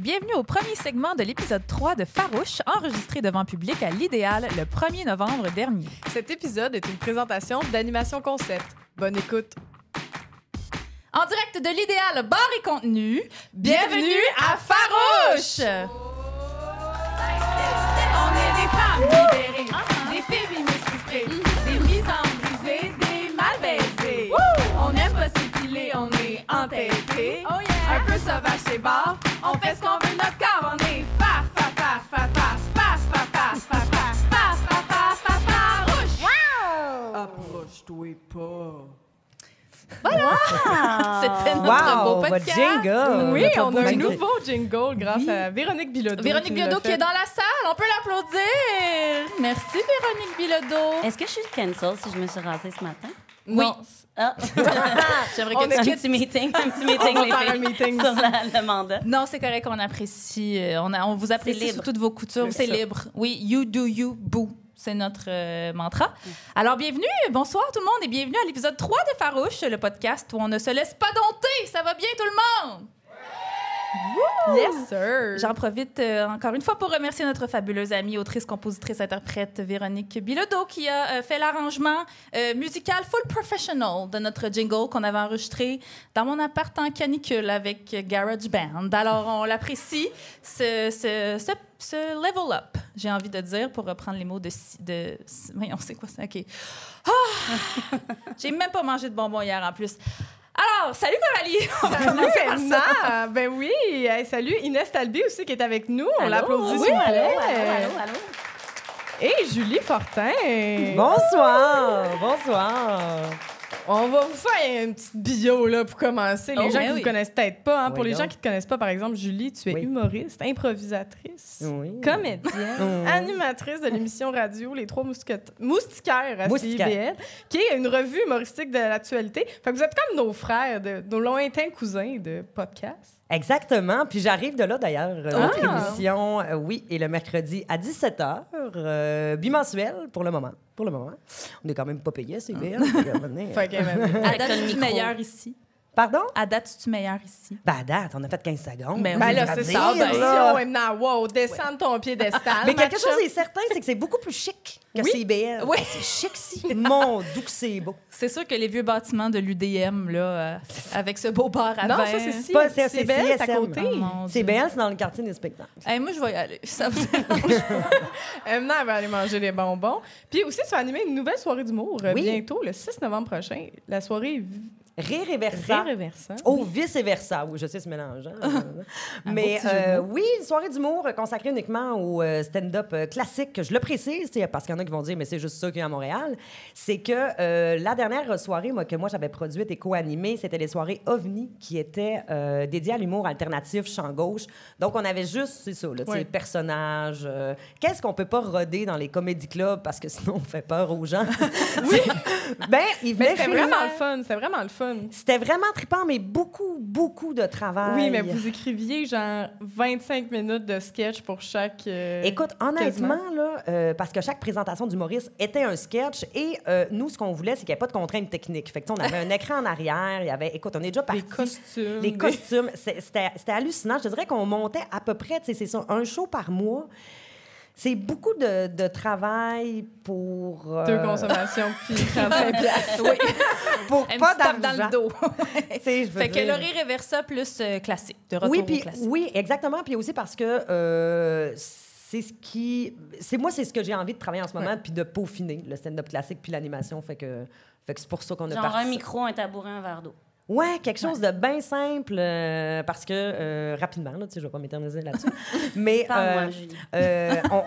Bienvenue au premier segment de l'épisode 3 de Farouche, enregistré devant public à l'Idéal le 1er novembre dernier. Cet épisode est une présentation d'Animation Concept. Bonne écoute. En direct de l'Idéal Bar et Contenu, bienvenue à Farouche! On est des femmes libérées, des féministes frustrées, des misanthropes brisées, des mal baisées. On aime pas s'épiler, on est entêtés. Oh yeah. Un peu sauvage chez bar, on fait ce qu'on veut de notre corps. On est farouche. Approche-toi pas. Voilà! C'était notre beau votre podcast. jingle! Oui, Notre on beau a un jingle. nouveau jingle grâce à Véronique Bilodeau. Véronique Bilodeau qui est dans la salle, on peut l'applaudir. Merci Véronique Bilodeau. Est-ce que je suis cancel si je me suis rasée ce matin? Non. Ah! J'aimerais On que tu est un quittes. petit meeting, On va les faire un filles, meeting. sur le mandat. Non, c'est correct, on apprécie. On vous apprécie C'est sous libre. toutes vos coutures. C'est C'est ça. libre. Oui, you do you, boo. C'est notre mantra. Alors, bienvenue, bonsoir tout le monde et bienvenue à l'épisode 3 de Farouche, le podcast où on ne se laisse pas dompter. Ça va bien tout le monde? Yes, sir. J'en profite encore une fois pour remercier notre fabuleuse amie, autrice, compositrice, interprète Véronique Bilodeau qui a fait l'arrangement musical full professional de notre jingle qu'on avait enregistré dans mon appart en canicule avec GarageBand. Alors, on l'apprécie, ce level up, j'ai envie de dire, pour reprendre les mots de voyons, c'est quoi ça? OK. Ah! J'ai même pas mangé de bonbons hier en plus. Alors, salut Coralie! On va commencer par ça. Emma. Ben oui. Hey, salut Inès Talbi aussi qui est avec nous. On Allô? l'applaudit, Oui, s'il vous allô, plaît. allô. Et Julie Fortin. Bonsoir! Bonsoir! On va vous faire une petite bio là, pour commencer. Les Oh, gens ben qui ne oui. vous connaissent peut-être pas. Pour Oui, les donc. gens qui ne te connaissent pas, par exemple, Julie, tu es Oui. humoriste, improvisatrice, Oui. comédienne, Oui. animatrice de l'émission radio Les Trois Moustiquaires à Moustiquaires. CIBL, qui est une revue humoristique de l'actualité. Fait que vous êtes comme nos frères, nos lointains cousins de podcast. Exactement. Puis j'arrive de là, d'ailleurs. Notre Ah! émission, oui, est le mercredi à 17h, bimensuel pour le moment. Pour le moment. On n'est quand même pas payé, c'est bien. Fait que, À date, le es-tu micro. meilleur ici? Pardon? À date, es-tu meilleur ici? Ben, à date, on a fait 15 secondes. Ben, ben là, à c'est dire, ça. Ben, là. si on wow, descendre ton piédestal. Mais quelque match-up. chose est certain, c'est que c'est beaucoup plus chic que Oui. CIBL. Oui. C'est chic, si. Mon doux que c'est beau. C'est sûr que les vieux bâtiments de l'UDM, là, avec ce beau bar à Non, vin. ça, c'est si. Pas- c'est CIBL, c'est à CISM. côté. Oh, mon Dieu. CIBL, c'est dans le quartier des spectacles. Hey, moi, je vais y aller. Ça vous dérange? Emma, elle va aller manger des bonbons. Puis aussi, tu vas animer une nouvelle soirée d'humour Oui. bientôt, le 6 novembre prochain. La soirée Rire et versant. Rire et versant. Oh, vice et versa. Oui, je sais, c'est mélangeant. Mais beau petit jeu de mots. oui, une soirée d'humour consacrée uniquement au stand-up classique. Je le précise, parce qu'il y en a qui vont dire, mais c'est juste ça qu'il y a à Montréal. C'est que la dernière soirée que moi j'avais produite et co-animée, c'était les soirées OVNI qui étaient dédiées à l'humour alternatif, champ gauche. Donc, on avait juste, c'est ça, là, tu sais, Ouais. personnages. Qu'est-ce qu'on peut pas roder dans les comédie clubs parce que sinon on fait peur aux gens? Oui! Ben, ils Mais venaient c'était chez vraiment nous. le fun. C'était vraiment le fun. C'était vraiment trippant, mais beaucoup, beaucoup de travail. Oui, mais vous écriviez genre 25 minutes de sketch pour chaque. Écoute, quasiment. honnêtement, là, parce que chaque présentation d'humoriste était un sketch et nous, ce qu'on voulait, c'est qu'il n'y ait pas de contraintes techniques. Fait que, tu sais, on avait un écran en arrière, il y avait, écoute, on est déjà parti. Les costumes. Les costumes, c'était hallucinant. Je te dirais qu'on montait à peu près, tu sais, c'est ça, un show par mois. C'est beaucoup de travail pour... Deux consommations, puis 35 piastres. Oui. Pour Un pas petit tape d'argent. dans le dos. Tu sais, je veux Fait que dire. le rire et versa plus classique, de retour Oui, au puis classique. oui, exactement. Puis aussi parce que c'est ce que j'ai envie de travailler en ce moment, puis de peaufiner le stand-up classique puis l'animation. Fait que c'est pour ça qu'on a Genre parti. un micro, un tabouret, un verre d'eau. Ouais, quelque chose de bien simple, parce que rapidement, là, tu sais, je vais pas m'éterniser là-dessus. Mais Parle-moi, Julie.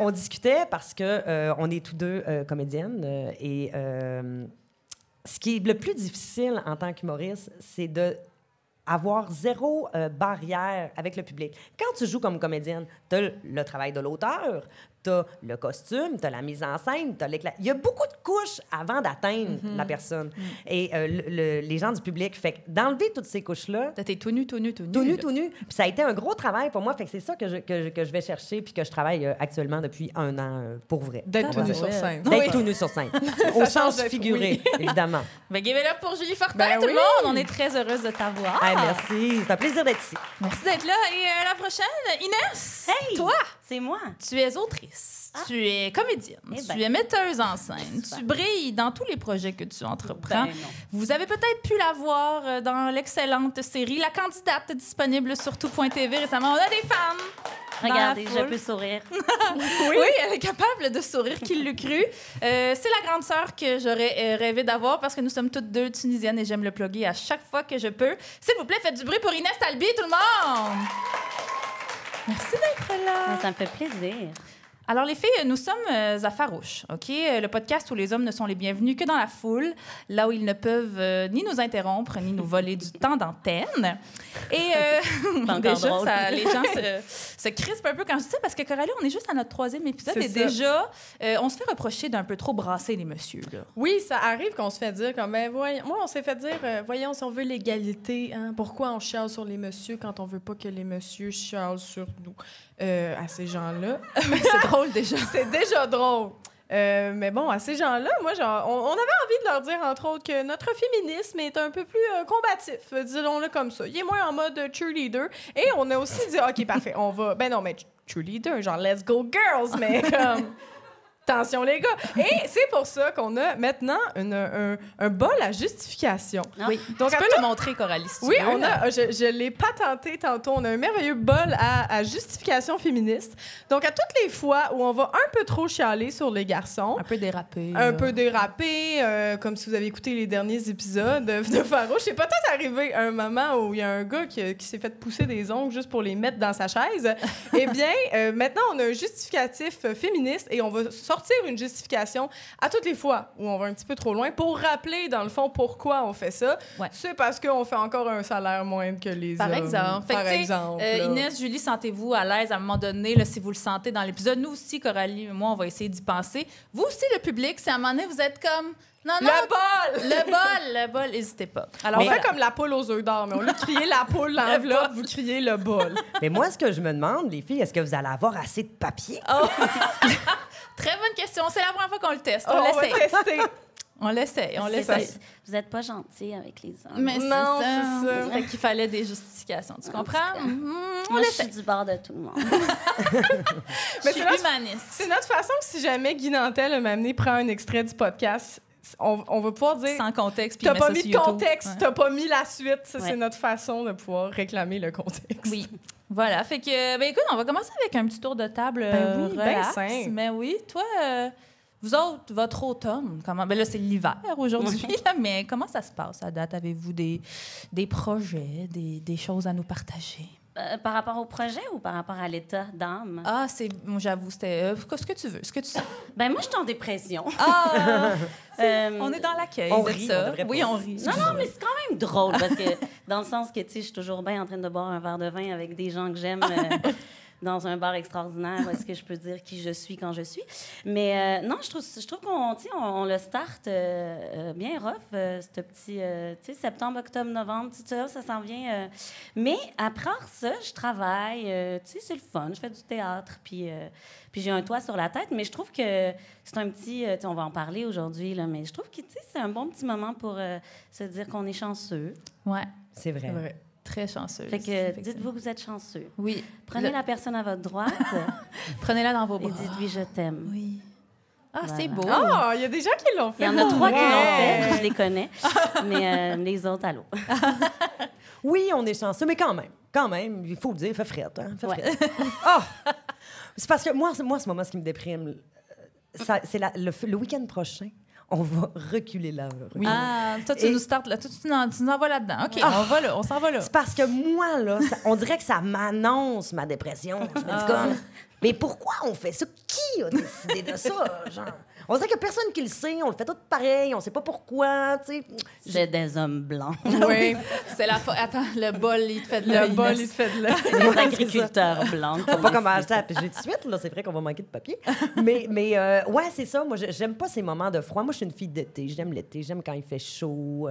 on discutait parce que on est tous deux comédiennes et ce qui est le plus difficile en tant qu'humoriste, c'est de avoir zéro barrière avec le public. Quand tu joues comme comédienne, tu as le travail de l'auteur, t'as le costume, t'as la mise en scène, t'as l'éclat. Il y a beaucoup de couches avant d'atteindre la personne. Et les gens du public, fait que d'enlever toutes ces couches-là, T'es tout nu. tout nu. Puis ça a été un gros travail pour moi. Fait que c'est ça que je vais chercher puis que je travaille actuellement depuis 1 an pour vrai. D'être tout nu sur scène. D'être tout nu sur scène. Au sens figuré, évidemment. Ben, give it up pour Julie Fortin, Ben tout oui. le monde. On est très heureuse de t'avoir. Hey, merci. C'est un plaisir d'être ici. Merci d'être là. Et la prochaine, Inès, Hey! toi, C'est moi. tu es autrice, tu es comédienne, Eh ben. tu es metteuse en scène, Super. tu brilles dans tous les projets que tu entreprends. Ben non. Vous avez peut-être pu la voir dans l'excellente série La Candidate, disponible sur tout.tv récemment. On a des femmes. dans la Regardez, je foule. peux sourire. Oui, elle est capable de sourire, qui l'eût cru. C'est la grande sœur que j'aurais rêvé d'avoir parce que nous sommes toutes deux tunisiennes et j'aime le plugger à chaque fois que je peux. S'il vous plaît, faites du bruit pour Inès Talbi, tout le monde! Merci d'être là. Ça me fait plaisir. Alors, les filles, nous sommes à Farouche, OK? Le podcast où les hommes ne sont les bienvenus que dans la foule, là où ils ne peuvent ni nous interrompre, ni nous voler du temps d'antenne. Et Pas encore déjà, drôle. les gens se crispent un peu quand je dis ça, parce que Coralie, on est juste à notre 3e épisode C'est et ça. déjà, on se fait reprocher d'un peu trop brasser les messieurs, là. Oui, ça arrive qu'on se fait dire comme, ben, voyons, moi, on s'est fait dire, voyons, si on veut l'égalité, hein, pourquoi on chiale sur les messieurs quand on veut pas que les messieurs chialent sur nous? À ces gens-là. C'est drôle, déjà. C'est déjà drôle. Mais bon, à ces gens-là, moi, genre, on avait envie de leur dire, entre autres, que notre féminisme est un peu plus combatif, disons-le comme ça. Il est moins en mode cheerleader. Et on a aussi dit, OK, parfait, on va... Ben non, mais cheerleader, genre, let's go girls, mais comme... Attention, les gars. Et c'est pour ça qu'on a maintenant un bol à justification. Oui. Donc, Tu à peux tout- le montrer, Coralie, si tu Oui, veux, on là. a, je l'ai patenté tantôt. On a un merveilleux bol à justification féministe. Donc, à toutes les fois où on va un peu trop chialer sur les garçons, Un peu dérapé. un là. peu dérapé, comme si vous avez écouté les derniers épisodes de Farouche. C'est peut-être arrivé un moment où il y a un gars qui s'est fait pousser des ongles juste pour les mettre dans sa chaise. Eh bien, maintenant, on a un justificatif féministe et on va sortir une justification à toutes les fois où on va un petit peu trop loin pour rappeler, dans le fond, pourquoi on fait ça. Ouais. C'est parce qu'on fait encore un salaire moindre que les Par hommes. exemple. Fait que, Par tu sais, exemple. là. Inès, Julie, sentez-vous à l'aise à un moment donné, là, si vous le sentez dans l'épisode. Nous aussi, Coralie et moi, on va essayer d'y penser. Vous aussi, le public, si à un moment donné, vous êtes comme... Non, non, le bol, n'hésitez pas. Alors, On voilà. fait comme la poule aux œufs d'or, mais au lieu de crier la poule, l'enveloppe, vous criez le bol. Mais moi, ce que je me demande, les filles, est-ce que vous allez avoir assez de papier? Oh. Très bonne question. C'est la première fois qu'on le teste. On On va l'essaye. tester. On l'essaye. On C'est l'essaye. ça. Vous n'êtes pas gentil avec les hommes. Mais Non, c'est c'est ça. Fait qu'il fallait des justifications. Tu comprends? tout cas. On Moi, je suis l'essaye. du bord de tout le monde. Je Mais suis c'est notre- humaniste. C'est notre façon que si jamais Guy Nantel m'a amené prend un extrait du podcast, on va pouvoir dire Sans contexte. puis t'as il met pas ça mis sur de YouTube. contexte, Ouais. t'as pas mis la suite. Ça, Ouais. c'est notre façon de pouvoir réclamer le contexte. Oui. Voilà. Fait que, ben écoute, on va commencer avec un petit tour de table Ben oui, ben relax. simple. Mais oui, toi, vous autres, votre automne, comment... Ben là, c'est l'hiver aujourd'hui, là, mais comment ça se passe à date? Avez-vous des projets, des choses à nous partager? Par rapport au projet ou par rapport à l'état d'âme? Ah, moi, j'avoue, c'était ce que tu veux, ce que tu sens. Ben moi, je suis en dépression. Ah! Euh, On est dans l'accueil On de rit, ça. on devrait Oui, pas. on rit. Non, non, mais c'est quand même drôle parce que dans le sens que, tu sais, je suis toujours bien en train de boire un verre de vin avec des gens que j'aime dans un bar extraordinaire où est-ce que je peux dire qui je suis quand je suis. Mais non, je trouve qu'on, tu sais, on le start bien rough, ce petit, tu sais, septembre, octobre, novembre, tout ça, ça s'en vient. Mais après ça, je travaille, tu sais, c'est le fun, je fais du théâtre, puis j'ai un toit sur la tête, mais je trouve que c'est un petit... tu sais, on va en parler aujourd'hui, là, mais je trouve que, tu sais, c'est un bon petit moment pour se dire qu'on est chanceux. Ouais, C'est vrai. C'est vrai. très chanceuse. Fait que dites-vous que vous êtes chanceux. Oui. Prenez la personne à votre droite Prenez-la dans vos et bras. dites-lui « je t'aime Oui. Ah, Voilà. c'est beau. Ah, il y a des gens qui l'ont ». fait. Il y en a 3 qui l'ont Ouais. fait, je les connais, mais les autres, allô. Oui, on est chanceux, mais quand même, il faut le dire, il fait frette. Hein? Fait Ouais. frette. Ah! C'est parce que moi, ce moment, ce qui me déprime, c'est le week-end prochain, on va reculer l'heure. Oui. Ah, toi, tu Et- nous startes là. Toi, tu nous envoies là-dedans. OK, on va là. On s'en va là. C'est parce que moi, là, on dirait que ça m'annonce ma dépression. Je me dis comme, mais pourquoi on fait ça? Qui a décidé de ça? Genre, On dirait qu'il n'y a personne qui le sait, on le fait tout pareil, on sait pas pourquoi, tu sais. C'est des hommes blancs. Oui. C'est la Attends, le bol, il te fait de Le l'œil. bol, il te fait de l'œil. Des agriculteurs blancs. Faut pas commencer à piger tout de suite, là. C'est vrai qu'on va manquer de papier. Mais ouais, c'est ça. Moi, j'aime pas ces moments de froid. Moi, je suis une fille d'été. J'aime l'été. J'aime quand il fait chaud.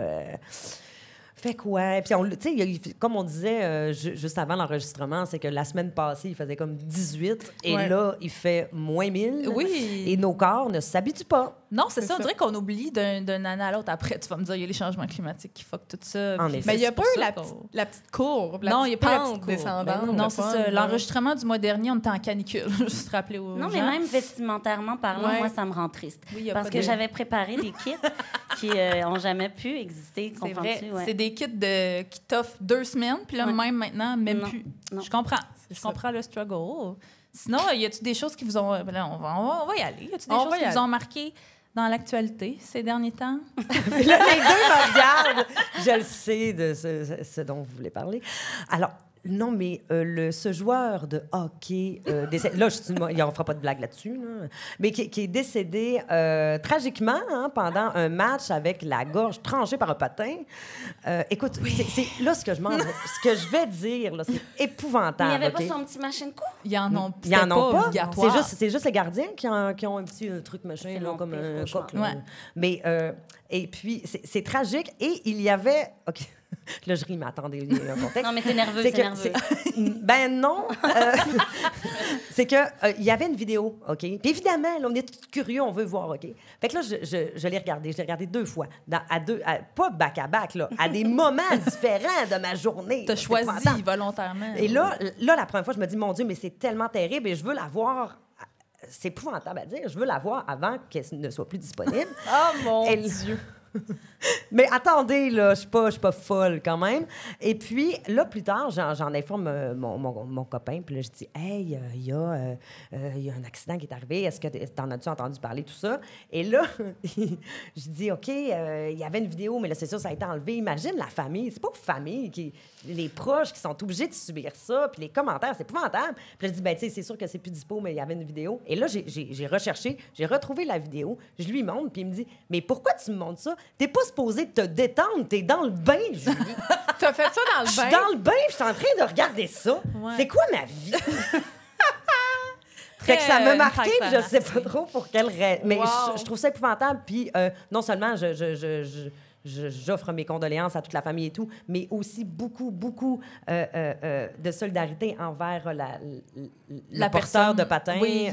Fait quoi? Puis, tu sais, comme on disait juste avant l'enregistrement, c'est que la semaine passée, il faisait comme 18. Et Ouais. là, il fait moins 1000. Oui. Et nos corps ne s'habituent pas. Non, c'est ça. On ça. dirait qu'on oublie d'une année à l'autre. Après, tu vas me dire, il y a les changements climatiques qui fuck tout ça. En Puis effet. Mais il n'y a c'est pas pour eu ça la, qu'on- la petite courbe, la Non, petite il n'y a pas la petite pente courbe. descendante. Non, le c'est fun, ça. là. L'enregistrement du mois dernier, on était en canicule. Juste rappeler aux Non, gens. mais même vestimentairement parlant, Ouais. moi, ça me rend triste. Oui, il y a Parce pas que de- j'avais préparé des kits qui n'ont jamais pu exister. C'est vrai. comprends-tu? Ouais. C'est des kits qui t'offrent 2 semaines, puis là, Ouais. même maintenant, même Non, plus. non. Je comprends. C'est Je ça. comprends le struggle. Sinon, y a-tu des choses qui vous ont... Ben là, on va y aller. Y a-tu des On choses va y qui vous aller. ont marqué dans l'actualité ces derniers temps? Puis là, les deux me regardent. Je le sais de ce dont vous voulez parler. Alors, non, mais ce joueur de hockey, décédé, là, il n'en fera pas de blague là-dessus, là, mais qui est décédé tragiquement pendant un match avec la gorge tranchée par un patin. Écoute, c'est là ce que je vais dire, là, c'est Mais il épouvantable. n'y avait OK? pas son petit machine coup. Ils en ont, Ils en ont pas. obligatoire. C'est juste les gardiens qui ont un petit truc machin, C'est là, mon comme pire un cauchemar. coq. là. Ouais. Mais, et puis, c'est tragique. Et il y avait... OK, là, je ris, mais attendez, il y a un contexte. Non, mais c'est nerveux, C'est c'est que- nerveux. Ben non. C'est que il y avait une vidéo, OK? Puis évidemment, là, on est tous curieux, on veut voir, OK? Fait que là, je l'ai regardé. Je l'ai regardé 2 fois. Pas back-à-back, là, à des moments différents de ma journée. T'as C'est choisi épouvantable. volontairement. Et là, la première fois, je me dis, mon Dieu, mais c'est tellement terrible et je veux la voir. C'est épouvantable à dire. Je veux la voir avant qu'elle ne soit plus disponible. Oh mon Elle- Dieu! Mais attendez, là, je suis pas folle quand même. Et puis, là, plus tard, j'en informe mon copain. Puis là, je dis, hey, il y a un accident qui est arrivé. Est-ce que t'en as-tu entendu parler, tout ça? Et là, je dis, OK, il y avait une vidéo, mais là, c'est sûr, ça a été enlevé. Imagine la famille. C'est pas aux familles, les proches qui sont obligés de subir ça. Puis les commentaires, c'est épouvantable. Puis là, je dis, ben, tu sais, c'est sûr que c'est plus dispo, mais il y avait une vidéo. Et là, j'ai recherché, j'ai retrouvé la vidéo. Je lui montre, puis il me dit, mais pourquoi tu me montres ça? T'es pas supposé te détendre, t'es dans le bain, Julie. T'as fait ça dans Je le suis bain? dans le bain, je suis en train de regarder ça. Ouais. C'est quoi ma vie? Fait que ça m'a marqué, impact puis je sais fantastique. pas trop pour quelle raison. Mais Wow. je trouve ça épouvantable. Puis non seulement j'offre mes condoléances à toute la famille et tout, mais aussi beaucoup de solidarité envers La le porteur personne. de patin Oui.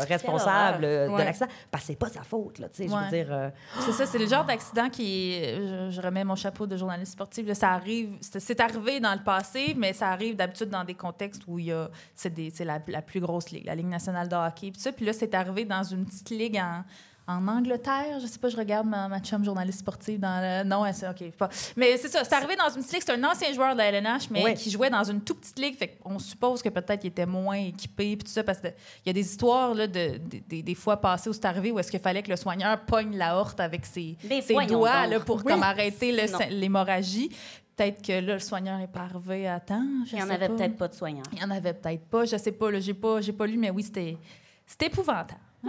responsable de Ouais. l'accident. Parce que c'est pas sa faute, là, tu sais, je Ouais. veux dire... C'est ça, c'est le genre d'accident qui est... Je remets mon chapeau de journaliste sportif. Là, ça arrive... C'est arrivé dans le passé, mais ça arrive d'habitude dans des contextes où il y a... C'est la plus grosse ligue, la Ligue nationale de hockey. Puis ça, puis là, c'est arrivé dans une petite ligue en Angleterre. Je sais pas, je regarde ma chum journaliste sportive dans le... Non, c'est OK. Pas... Mais c'est ça, c'est arrivé dans une petite ligue. C'est un ancien joueur de la LNH, mais Ouais. qui jouait dans une toute petite ligue. Fait qu'on suppose que peut-être qu'il était moins équipé, puis tout ça, parce qu'il y a des histoires là, des fois passées où c'est arrivé où est-ce qu'il fallait que le soigneur pogne la horte avec ses voyons doigts donc. là, pour Oui. comme arrêter Non. l'hémorragie. Peut-être que là, le soigneur n'est pas arrivé à temps. Il n'y en avait peut-être pas de soignants. Il y en avait peut-être pas. Je sais pas. Là, j'ai pas lu, mais oui, c'était épouvant.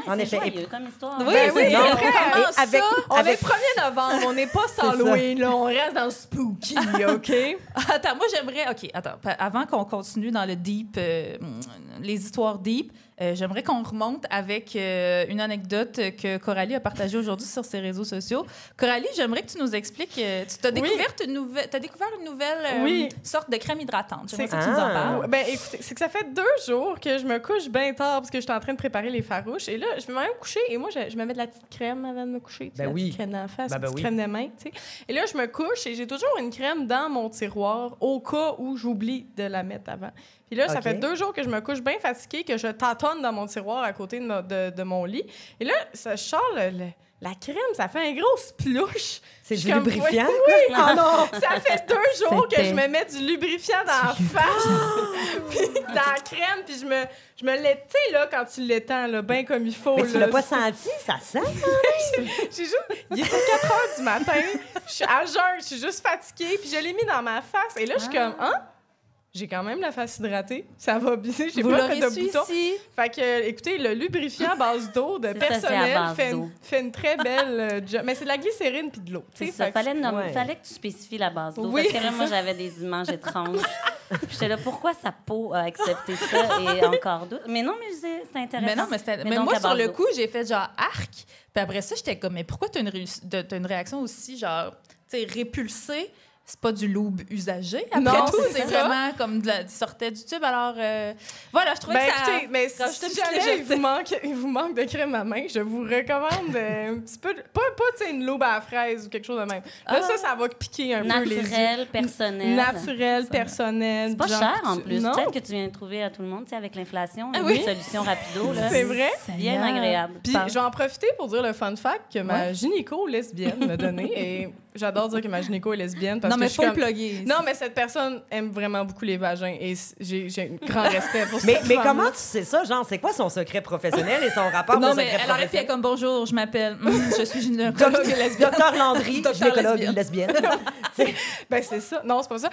En C'est effet. joyeux comme histoire. Oui, Ben oui, c'est c'est vrai. vrai. On commence avec- ça. On avec- est le 1er novembre, on n'est pas sans C'est ça. Halloween, là, on reste dans le spooky, OK? Attends, moi, j'aimerais... OK, attends. Avant qu'on continue dans le deep, les histoires deep, j'aimerais qu'on remonte avec une anecdote que Coralie a partagée aujourd'hui sur ses réseaux sociaux. Coralie, j'aimerais que tu nous expliques... tu as découvert une nouvelle Oui. sorte de crème hydratante. J'aimerais C'est- que tu nous en Ah. parles. Ben écoutez, c'est que ça fait 2 jours que je me couche bien tard parce que je suis en train de préparer les farouches. Et là, je vais même coucher et moi, je me mets de la petite crème avant de me coucher. Tu sais, Ben la oui. petite crème dans la face, Ben la petite oui. crème des mains, tu sais. Et là, je me couche et j'ai toujours une crème dans mon tiroir au cas où j'oublie de la mettre avant. Puis là, ça OK. fait 2 jours que je me couche bien fatiguée, que je tâtonne dans mon tiroir à côté de mon lit. Et là, ça sort la crème, ça fait un gros splouche. C'est Je du suis comme, lubrifiant? Oui, oh non! Ça fait 2 jours que C'était- je me mets du lubrifiant dans la face, puis dans la crème, puis je me l'étends, tu sais, là, quand tu l'étends, là, bien comme il faut. Mais tu là. l'as pas senti, ça sent? J'ai juste... Il était 4 heures du matin, je suis à jeun, je suis juste fatiguée, puis je l'ai mis dans ma face, et là, je suis comme, hein? j'ai quand même la face hydratée. Ça va bien. J'ai Vous pas l'aurez fait de su boutons. ici. Fait que, écoutez, le lubrifiant à base d'eau de C'est ça, c'est à personnel base d'eau. fait une très belle job. Mais c'est de la glycérine puis de l'eau. C'est tu sais, ça. fait que- Fallait que tu spécifies la base d'eau. Oui, Parce que là, c'est moi, ça. j'avais des images étranges. Puis j'étais là, pourquoi sa peau a accepté ça et encore d'autres? Mais non, mais c'est intéressant. Mais non, mais donc, moi, à sur base le d'eau. coup, j'ai fait genre arc. Puis après ça, j'étais comme, mais pourquoi t'as une réaction aussi, genre, tu sais, répulsée? C'est pas du lube usagé. Après Non, tout, c'est c'est ça. vraiment comme qui sortait du tube. Alors, voilà, je trouvais Ben, que ça... écoutez, mais rajoutait si une petite jamais légèreté. il vous manque de crème à main, je vous recommande un petit peu, pas tu sais, une l'aube à la fraise ou quelque chose de même. Là, ça va piquer un peu les yeux. Naturel, personnel. Naturel, personnel. C'est pas genre, cher en plus. Non. Peut-être que tu viens de trouver à tout le monde, tu sais, avec l'inflation, Ah une oui. solution rapido. Là. C'est vrai? Bien agréable. Puis je vais en profiter pour dire le fun fact que ma gynéco lesbienne m'a donné. Et j'adore dire que ma gynéco est lesbienne parce Non, que mais je suis faut le comme... plugger. Non, mais cette personne aime vraiment beaucoup les vagins et j'ai un grand respect pour Mais cette femme-là. comment tu sais ça? Genre, c'est quoi son secret professionnel et son rapport Non, au mais secret elle aurait fait professionnel? comme bonjour, je m'appelle, je suis gynécologue lesbienne. Docteur Landry, Docteur gynécologue lesbienne. lesbienne. Ben, c'est ça. Non, c'est pas ça.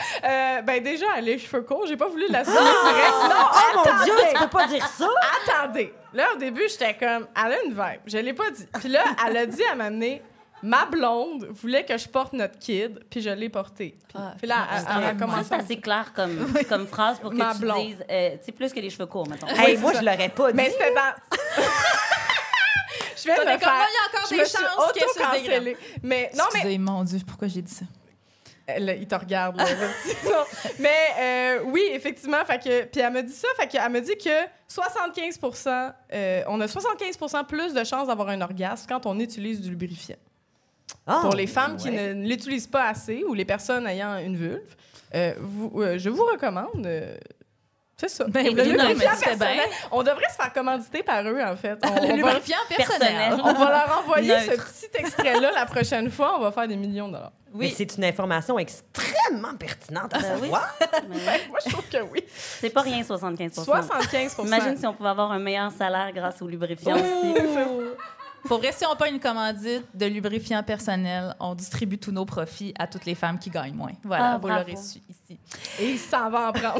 Ben, déjà, elle a les cheveux courts. J'ai pas voulu la suivre direct. Non, Oh mon Dieu, attendez! tu peux pas dire ça? Attendez. Là, au début, j'étais comme, elle a une vibe. Je l'ai pas dit. Puis là, elle a dit à m'amener, ma blonde voulait que je porte notre kid, puis je l'ai porté. Puis là, elle a Ça, commencé c'est à... assez clair comme phrase pour que Ma tu blonde. dises, tu sais, plus que les cheveux courts, mettons. Hey, c'est moi, ça. je l'aurais pas dit. Mais c'était dans... Je viens de T'es le comme, faire. moi, il y a encore Je des me suis chances qu'elle se auto-cancellée. Mais non, mais Excusez, mon Dieu, pourquoi j'ai dit ça? il te regarde, là. Non. Mais oui, effectivement. Puis elle me dit ça. Elle me dit que 75 on a 75 plus de chances d'avoir un orgasme quand on utilise du lubrifiant. Ah, Pour les femmes qui ouais. ne l'utilisent pas assez ou les personnes ayant une vulve, je vous recommande. C'est ça. Ben Le oui, non, mais lubrifiant tu fais personnel. bien. On devrait se faire commanditer par eux, en fait. On Le va- lubrifiant personnel. on va leur envoyer ce Neutre. petit extrait-là la prochaine fois. On va faire des millions de dollars. Mais c'est une information extrêmement pertinente à oui. savoir. Moi, je trouve que oui. C'est pas rien, 75 75 Imagine si on pouvait avoir un meilleur salaire grâce au lubrifiant aussi. Pour vrai, si on pas une commandite de lubrifiant personnel, on distribue tous nos profits à toutes les femmes qui gagnent moins. Voilà, Ah, vous bravo. l'aurez su ici. Et il s'en va en prendre.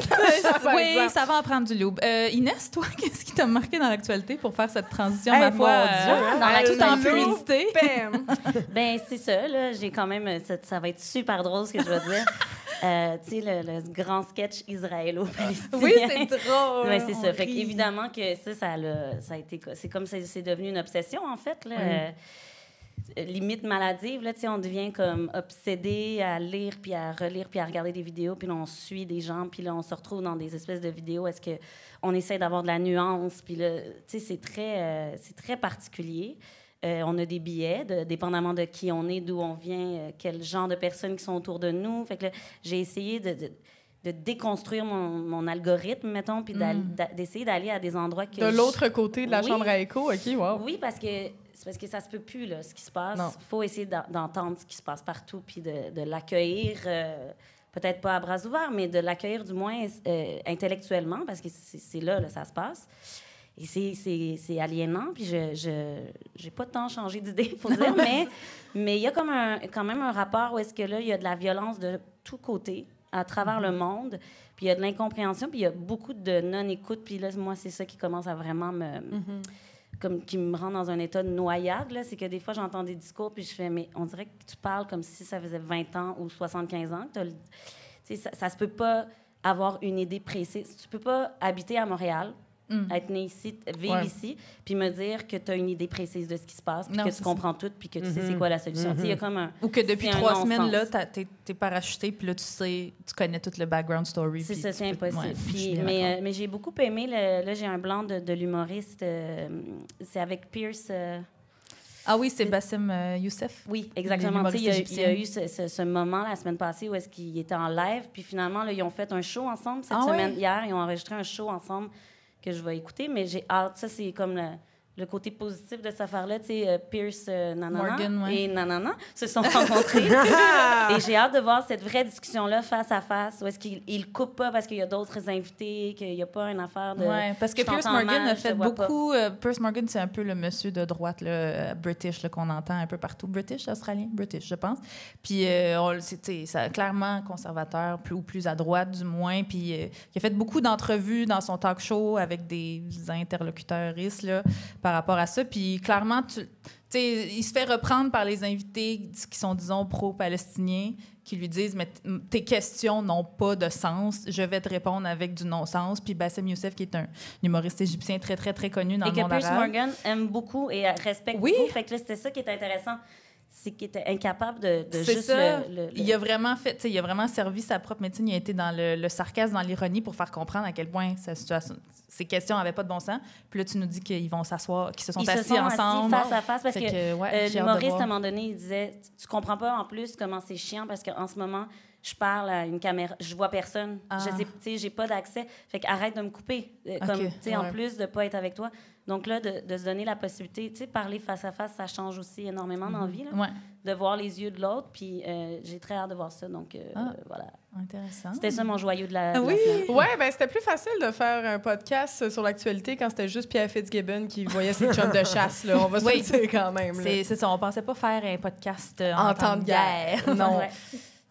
Oui, ça va en prendre du lube. Inès, toi, qu'est-ce qui t'a marqué dans l'actualité pour faire cette transition, Hey, ma mon foi, Dieu, hein? Dans tout en l'actualité. fluidité? Bam! Ben c'est ça, là. J'ai quand même... Ça va être super drôle, ce que je vais dire. Tu sais, le grand sketch israélo-palestinien. Oui, c'est drôle. Ouais, c'est ça. On Fait rit. évidemment que ça a été... C'est comme c'est devenu une obsession, en fait, là. Limite maladive, là, tu sais, on devient comme obsédé à lire, puis à relire, puis à regarder des vidéos, puis là, on suit des gens, puis là, on se retrouve dans des espèces de vidéos. Est-ce qu'on essaie d'avoir de la nuance? Puis là, tu sais, c'est très particulier. On a des billets, dépendamment de qui on est, d'où on vient, quel genre de personnes qui sont autour de nous. Fait que là, j'ai essayé de déconstruire mon algorithme, mettons, puis d'essayer d'aller à des endroits que... De l'autre côté de la Oui. chambre à écho, OK, wow. Oui, parce que ça se peut plus, là, ce qui se passe. Non. Il faut essayer d'entendre ce qui se passe partout, puis de l'accueillir, peut-être pas à bras ouverts, mais de l'accueillir du moins intellectuellement, parce que c'est là, ça se passe. Et c'est aliénant, puis je j'ai pas tant changé d'idée, faut dire, mais il y a comme quand même un rapport où est-ce que là, il y a de la violence de tous côtés, à travers le monde, puis il y a de l'incompréhension, puis il y a beaucoup de non-écoute, puis là, moi, c'est ça qui commence à vraiment comme qui me rend dans un état de noyade, là, c'est que des fois, j'entends des discours, puis je fais, mais on dirait que tu parles comme si ça faisait 20 ans ou 75 ans. Tu sais, ça se peut pas avoir une idée précise. Tu peux pas habiter à Montréal, être né ici, vivre ici, puis me dire que tu as une idée précise de ce qui se passe, puis Non, que c'est tu comprends tout, puis que tu sais c'est quoi la solution. Tu sais, il y a comme un... Ou que depuis c'est un 3 semaines, non-sens. là, t'es parachuté, puis là, tu connais tout le background story. C'est puis ça, tu c'est peux- impossible. ouais, je suis Puis, bien d'accord. mais j'ai beaucoup aimé, là, j'ai un blanc de l'humoriste, c'est avec Pierce... Ah oui, c'est Bassem Youssef. Oui, exactement. Tu sais, L'humoriste il y a eu égyptien. ce moment la semaine passée où est-ce qu'il était en live, puis finalement, là, ils ont fait un show ensemble cette Ah semaine. ouais? Hier, ils ont enregistré un show ensemble que je vais écouter, mais j'ai hâte. Ça, c'est comme le côté positif de cette affaire-là, tu sais, Pierce Morgan, ouais. et Nanana se sont rencontrés. Et j'ai hâte de voir cette vraie discussion-là face à face, où est-ce qu'ils coupent pas parce qu'il y a d'autres invités, qu'il n'y a pas une affaire de... Ouais, parce que je Pierce t'entends Morgan mal, a je fait te vois pas. beaucoup... Pierce Morgan, c'est un peu le monsieur de droite, là, British, là, qu'on entend un peu partout. British, australien? British, je pense. Puis, c'est clairement conservateur, plus à droite, du moins. Puis, il a fait beaucoup d'entrevues dans son talk show avec des interlocuteuristes, là, par rapport à ça. Puis, clairement, il se fait reprendre par les invités qui sont, disons, pro-palestiniens, qui lui disent « Mais tes questions n'ont pas de sens. Je vais te répondre avec du non-sens. » Puis Bassem Youssef, qui est un humoriste égyptien très, très, très connu dans le monde arabe. Et que Pierce Morgan aime beaucoup et respecte beaucoup. Fait que là, c'était ça qui était intéressant. C'est qu'il était incapable de juste ça. le... Il a vraiment fait, il a vraiment servi sa propre médecine. Il a été dans le sarcasme, dans l'ironie pour faire comprendre à quel point ces questions n'avaient pas de bon sens. Puis là, tu nous dis qu'ils vont s'asseoir, qu'ils se sont assis ensemble. Face à face parce que l'humoriste, à un moment donné, il disait « Tu comprends pas en plus comment c'est chiant parce qu'en ce moment, je parle à une caméra, je vois personne. Je sais, j'ai pas d'accès. Fait qu'arrête de me couper. En plus de pas être avec toi. » Donc là, de se donner la possibilité, tu sais, parler face à face, ça change aussi énormément dans la vie, là, de voir les yeux de l'autre. Puis j'ai très hâte de voir ça. Donc voilà. Intéressant. C'était ça mon joyau de la Oui, semaine. ouais, ben c'était plus facile de faire un podcast sur l'actualité quand c'était juste Pierre Fitzgibbon qui voyait ses chums de chasse. Là. On va se le dire quand même. Là. C'est ça, on pensait pas faire un podcast en temps de guerre. Non. Ouais.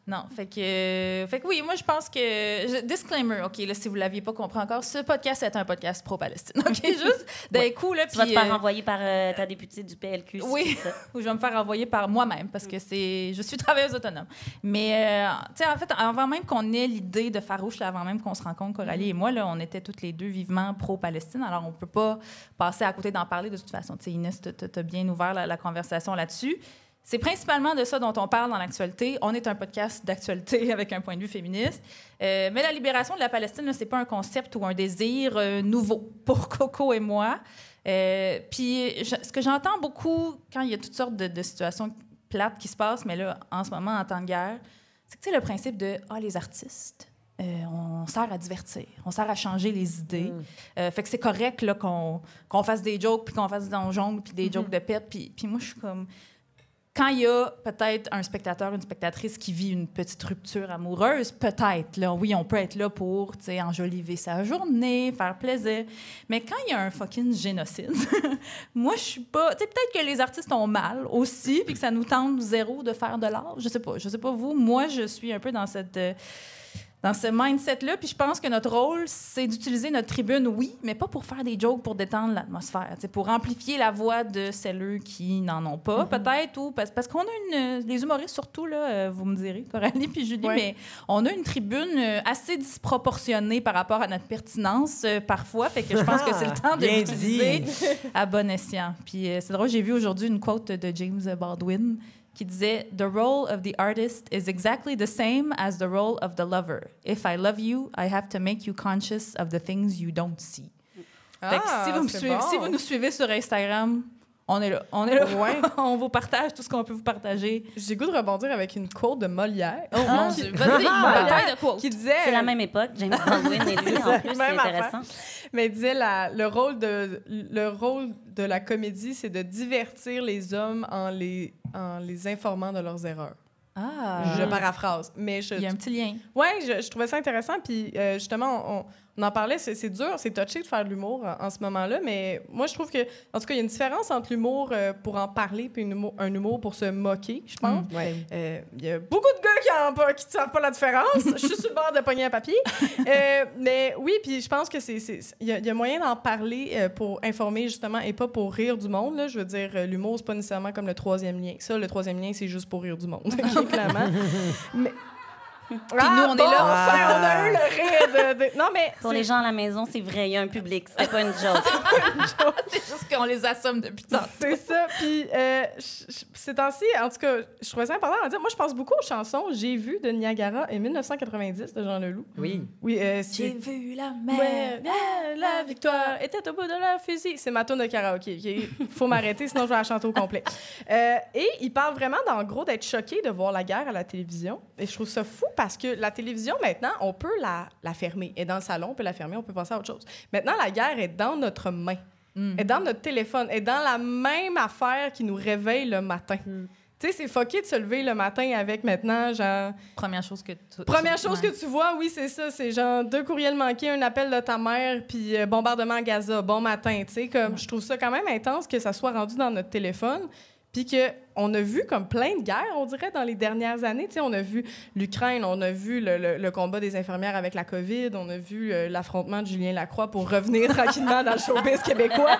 Non, fait que oui, moi je pense que disclaimer, OK, là si vous l'aviez pas compris encore, ce podcast est un podcast pro-Palestine. OK, juste d'un coup là tu vas te faire renvoyer par ta députée du PLQ. Oui, ou je vais me faire renvoyer par moi-même parce que je suis travailleuse autonome. Mais tu sais en fait avant même qu'on ait l'idée de Farouche, avant même qu'on se rencontre Coralie et moi là, on était toutes les deux vivement pro-Palestine. Alors on peut pas passer à côté d'en parler de toute façon. Tu sais Inès t'as bien ouvert la conversation là-dessus. C'est principalement de ça dont on parle dans l'actualité. On est un podcast d'actualité avec un point de vue féministe. Mais la libération de la Palestine, ce n'est pas un concept ou un désir nouveau pour Coco et moi. Puis ce que j'entends beaucoup quand il y a toutes sortes de situations plates qui se passent, mais là, en ce moment, en temps de guerre, c'est que c'est le principe de « Ah, les artistes, on sert à divertir, on sert à changer les idées. Fait que c'est correct là, qu'on fasse des jokes, puis qu'on fasse des jongles, puis des jokes de pète. Puis moi, je suis comme... Quand il y a peut-être un spectateur, une spectatrice qui vit une petite rupture amoureuse, peut-être, là, oui, on peut être là pour, tu sais, enjoliver sa journée, faire plaisir. Mais quand il y a un fucking génocide, moi, je suis pas... Tu sais, peut-être que les artistes ont mal aussi, puis que ça nous tente zéro de faire de l'art. Je sais pas vous. Moi, je suis un peu dans ce mindset-là, puis je pense que notre rôle, c'est d'utiliser notre tribune, oui, mais pas pour faire des jokes pour détendre l'atmosphère, pour amplifier la voix de celles qui n'en ont pas, peut-être, ou parce qu'on a les humoristes surtout, là, vous me direz, Coralie puis Julie, mais on a une tribune assez disproportionnée par rapport à notre pertinence parfois, fait que je pense que c'est le temps de l'utiliser à bon escient. Puis c'est drôle, j'ai vu aujourd'hui une quote de James Baldwin qui disait « The role of the artist is exactly the same as the role of the lover. If I love you, I have to make you conscious of the things you don't see. » Fait que si vous nous suivez sur Instagram, on est là. Ouais. On vous partage tout ce qu'on peut vous partager. J'ai goût de rebondir avec une quote de Molière. Oh mon Dieu, vas-y, bataille de quote. Qui disait... C'est la même époque, James Baldwin et lui, en plus, c'est intéressant. Mais il disait le rôle de la comédie, c'est de divertir les hommes en les informant de leurs erreurs. Je paraphrase. Mais il y a un petit lien. Oui, je trouvais ça intéressant. Puis justement, on en parlait, c'est dur, c'est touché de faire de l'humour en ce moment-là, mais moi, je trouve que, en tout cas, il y a une différence entre l'humour pour en parler puis un humour pour se moquer, je pense. Il y a beaucoup de gars qui ne savent pas la différence. Je suis sur le bord de pogner un papier. Mais oui, puis je pense que il y a moyen d'en parler pour informer, justement, et pas pour rire du monde. Là. Je veux dire, l'humour, c'est pas nécessairement comme le troisième lien. Ça, le troisième lien, c'est juste pour rire du monde, clairement. Mais... Puis nous, on est là. On a eu le rire Non, mais pour les gens à la maison, c'est vrai, il y a un public. C'était pas une joke. C'est juste qu'on les assomme depuis tantôt. C'est ça. Puis ces temps-ci, en tout cas, je trouvais ça important à dire. Moi, je pense beaucoup aux chansons J'ai vu de Niagara en 1990 de Jean Leloup. Oui. J'ai vu la mer. La victoire était au bout de leur fusil. C'est ma tourne de karaoké. Il faut m'arrêter, sinon je vais la chanter au complet. Et il parle vraiment, en gros, d'être choqué de voir la guerre à la télévision. Et je trouve ça fou parce que la télévision, maintenant, on peut la fermer. Elle est dans le salon, on peut la fermer, on peut passer à autre chose. Maintenant, la guerre est dans notre main. est dans notre téléphone, est dans la même affaire qui nous réveille le matin. Tu sais, c'est fucké de se lever le matin avec maintenant, genre... Première chose que que tu vois, oui, c'est ça. C'est genre 2 courriels manqués, un appel de ta mère, puis bombardement à Gaza. Bon matin, tu sais. Comme, je trouve ça quand même intense que ça soit rendu dans notre téléphone. Puis qu'on a vu comme plein de guerres, on dirait, dans les dernières années. Tu sais, on a vu l'Ukraine, on a vu le combat des infirmières avec la COVID, on a vu l'affrontement de Julien Lacroix pour revenir tranquillement dans le showbiz québécois.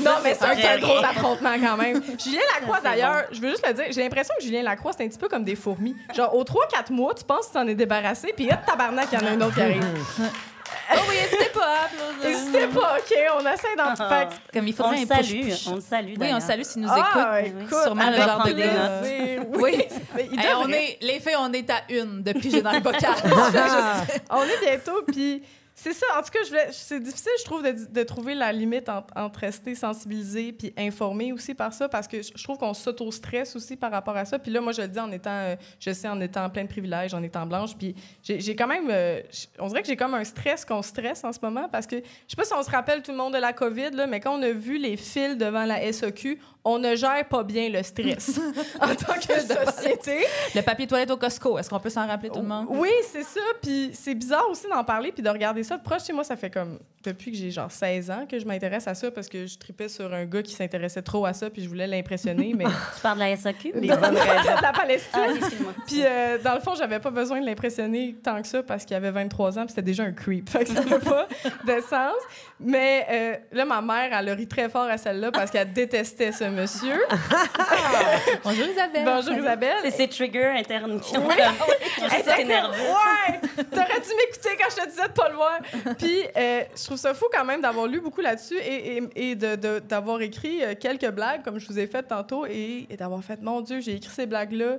Non, mais c'est un gros affrontement quand même. Julien Lacroix, d'ailleurs, je veux juste le dire, j'ai l'impression que Julien Lacroix, c'est un petit peu comme des fourmis. Genre, aux 3-4 mois, tu penses que tu t'en es débarrassé, puis tabarnak, il y en a un autre qui arrive. Oh oui, n'hésitez pas. N'hésitez pas, OK? On essaie d'en faire. Comme il faudrait on le salue. Oui, on salue s'il nous écoute. écoute. Sûrement le genre de gars. Oui. Les filles, on est à 1 de piger dans le bocal. On est bientôt, puis... C'est ça. En tout cas, c'est difficile, je trouve, de trouver la limite entre rester sensibilisé puis informé aussi par ça, parce que je trouve qu'on s'auto-stresse aussi par rapport à ça. Puis là, moi, je le dis en étant plein de privilèges, en étant blanche. Puis j'ai quand même... on dirait que j'ai comme un stress qu'on stresse en ce moment, parce que je sais pas si on se rappelle tout le monde de la COVID, là, mais quand on a vu les fils devant la SAQ, on ne gère pas bien le stress en tant que société. Le papier toilette au Costco, est-ce qu'on peut s'en rappeler tout le monde? Oui, c'est ça. Puis c'est bizarre aussi d'en parler puis de regarder ça de proche. Chez moi, ça fait comme depuis que j'ai genre 16 ans que je m'intéresse à ça, parce que je tripais sur un gars qui s'intéressait trop à ça puis je voulais l'impressionner. Mais... Tu parles de la SAQ? de la Palestine. Puis dans le fond, j'avais pas besoin de l'impressionner tant que ça, parce qu'il avait 23 ans puis c'était déjà un creep. Fait que ça n'avait pas de sens. Mais là, ma mère, elle a ri très fort à celle-là parce qu'elle détestait ce monsieur. Bonjour Isabelle. Bonjour Isabelle. C'est ces triggers internes qui ont ça nerveux. Ouais! T'aurais dû m'écouter quand je te disais de pas le voir. Puis je trouve ça fou quand même d'avoir lu beaucoup là-dessus et d'avoir écrit quelques blagues comme je vous ai fait tantôt et d'avoir fait, mon Dieu, j'ai écrit ces blagues-là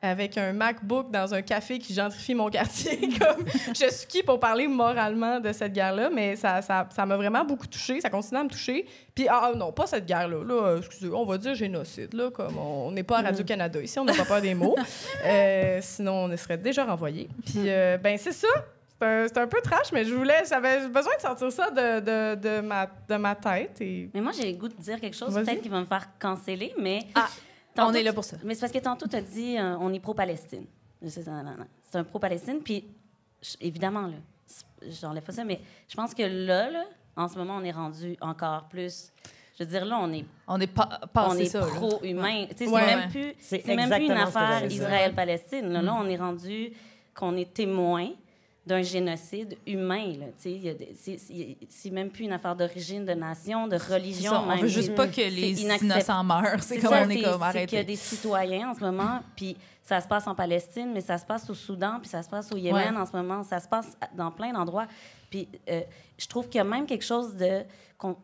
avec un MacBook dans un café qui gentrifie mon quartier. Comme, je suis qui pour parler moralement de cette guerre-là, mais ça m'a vraiment beaucoup touchée. Ça continue à me toucher. Puis, non, pas cette guerre-là. Là, excusez, on va dire génocide. Là, comme on n'est pas à Radio-Canada ici, on n'a pas peur des mots. Sinon, on serait déjà renvoyés. Puis, ben c'est ça. C'est un peu trash, mais j'avais besoin de sortir ça de ma tête. Mais moi, j'ai le goût de dire quelque chose, peut-être qui va me faire canceller, mais... On est là pour ça. Mais c'est parce que tantôt, tu as dit on est pro-Palestine. C'est un pro-Palestine. Puis, évidemment, là, j'enlève pas ça, mais je pense que là, en ce moment, on est rendu encore plus. Je veux dire, là, on est pro-humain. C'est même plus une affaire Israël-Palestine. Là, on est rendu qu'on est témoin d'un génocide humain. C'est même plus une affaire d'origine, de nation, de religion. On veut juste pas que les innocents meurent. C'est comme on est comme arrêté. C'est qu'il y a des citoyens en ce moment, puis ça se passe en Palestine, mais ça se passe au Soudan, puis ça se passe au Yémen en ce moment. Ça se passe dans plein d'endroits. Puis je trouve qu'il y a même quelque chose de... on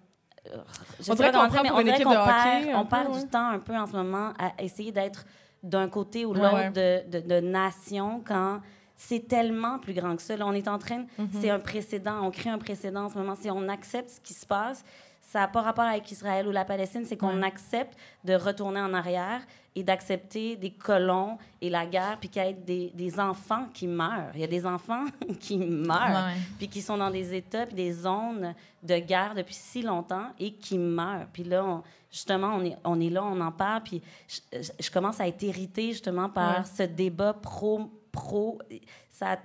dirait qu'on perd du temps un peu en ce moment à essayer d'être d'un côté ou l'autre de nation quand... C'est tellement plus grand que ça. Là, on est en train... C'est un précédent. On crée un précédent en ce moment. Si on accepte ce qui se passe, ça n'a pas rapport avec Israël ou la Palestine. C'est qu'on accepte de retourner en arrière et d'accepter des colons et la guerre, puis qu'il y ait des enfants qui meurent. Il y a des enfants qui meurent, puis qui sont dans des états puis des zones de guerre depuis si longtemps et qui meurent. Puis là, justement, on est là, on en parle, puis je commence à être irritée, justement, par ce débat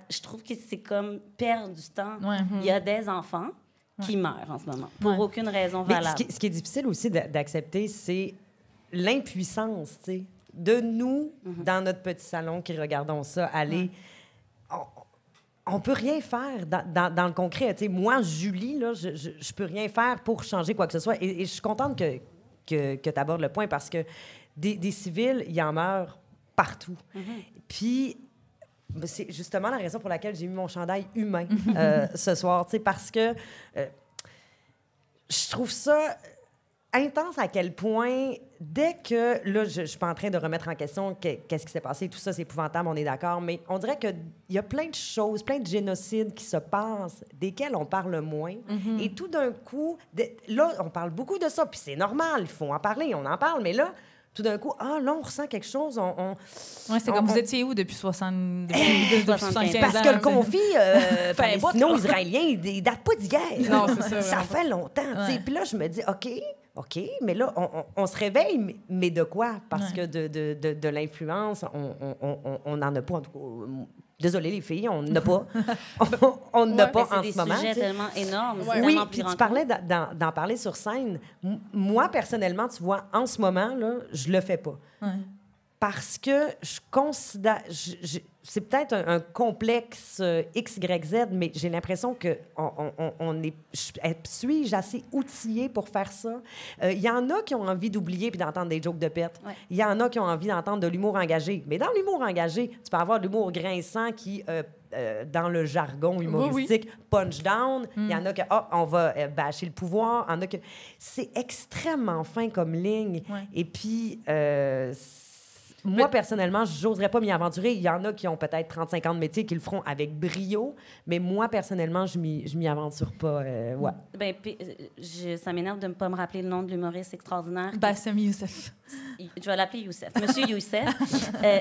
je trouve que c'est comme perdre du temps. Il y a des enfants qui meurent en ce moment, pour aucune raison valable. Ce qui est difficile aussi d'accepter, c'est l'impuissance, tu sais, de nous, dans notre petit salon, qui regardons ça aller. On peut rien faire dans le concret. Tu sais, moi, Julie, là, je peux rien faire pour changer quoi que ce soit. Et je suis contente que tu abordes le point, parce que des civils, il y en meurt partout. Puis... c'est justement la raison pour laquelle j'ai mis mon chandail humain ce soir, parce que je trouve ça intense à quel point, dès que, là, je suis pas en train de remettre en question qu'est-ce qui s'est passé, tout ça, c'est épouvantable, on est d'accord, mais on dirait qu'il y a plein de choses, plein de génocides qui se passent, desquels on parle moins, et tout d'un coup, là, on parle beaucoup de ça, puis c'est normal, il faut en parler, on en parle, mais là, tout d'un coup, là, on ressent quelque chose. Ouais, c'est comme vous étiez où depuis 75 Parce que le conflit Enfin, palestino-israélien, il date pas d'hier. Non, c'est ça, Ça vraiment fait longtemps. tu sais. Ouais. Puis là, je me dis, OK, mais là, on se réveille, mais de quoi? Parce Ouais. que de l'influence, on n'en a pas. En tout cas, désolée, les filles, on n'en a pas. On n'en a pas en ce moment. C'est des sujets tu sais. tellement énormes. C'est Oui, tellement puis pire tu parlais d'en parler sur scène. Moi, personnellement, tu vois, en ce moment, là, je le fais pas. Ouais. Parce que je considère... c'est peut-être un complexe X, Y, Z, mais j'ai l'impression que suis-je assez outillée pour faire ça? Il y en a qui ont envie d'oublier puis d'entendre des jokes de pète. Ouais. Il y en a qui ont envie d'entendre de l'humour engagé. Mais dans l'humour engagé, tu peux avoir de l'humour grinçant qui... dans le jargon humoristique, punch down. Il y en a que, on va bâcher le pouvoir. Il y en a que... C'est extrêmement fin comme ligne. Ouais. Et puis, moi, personnellement, je n'oserais pas m'y aventurer. Il y en a qui ont peut-être 35 ans de métier qui le feront avec brio, mais moi, personnellement, je m'y aventure pas. Ouais. Ben, ça m'énerve de ne pas me rappeler le nom de l'humoriste extraordinaire. Bassem Youssef. Je vais l'appeler Youssef. Monsieur Youssef.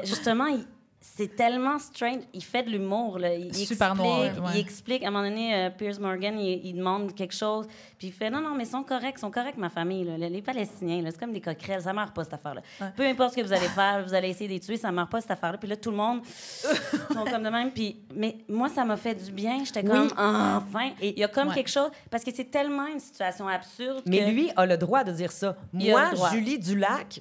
Justement, c'est tellement strange. Il fait de l'humour. Là. Super noir, ouais. Il explique. À un moment donné, Piers Morgan, il demande quelque chose. Puis il fait non, mais ils sont corrects, ma famille. Là. Les Palestiniens, là, c'est comme des coquerelles. Ça ne meurt pas, cette affaire-là. Ouais. Peu importe ce que vous allez faire, vous allez essayer de les tuer, ça ne meurt pas, cette affaire-là. Puis là, tout le monde sont comme de même. Mais moi, ça m'a fait du bien. J'étais comme, enfin. Et il y a comme quelque chose. Parce que c'est tellement une situation absurde. Mais lui a le droit de dire ça. Moi, Julie Dulac.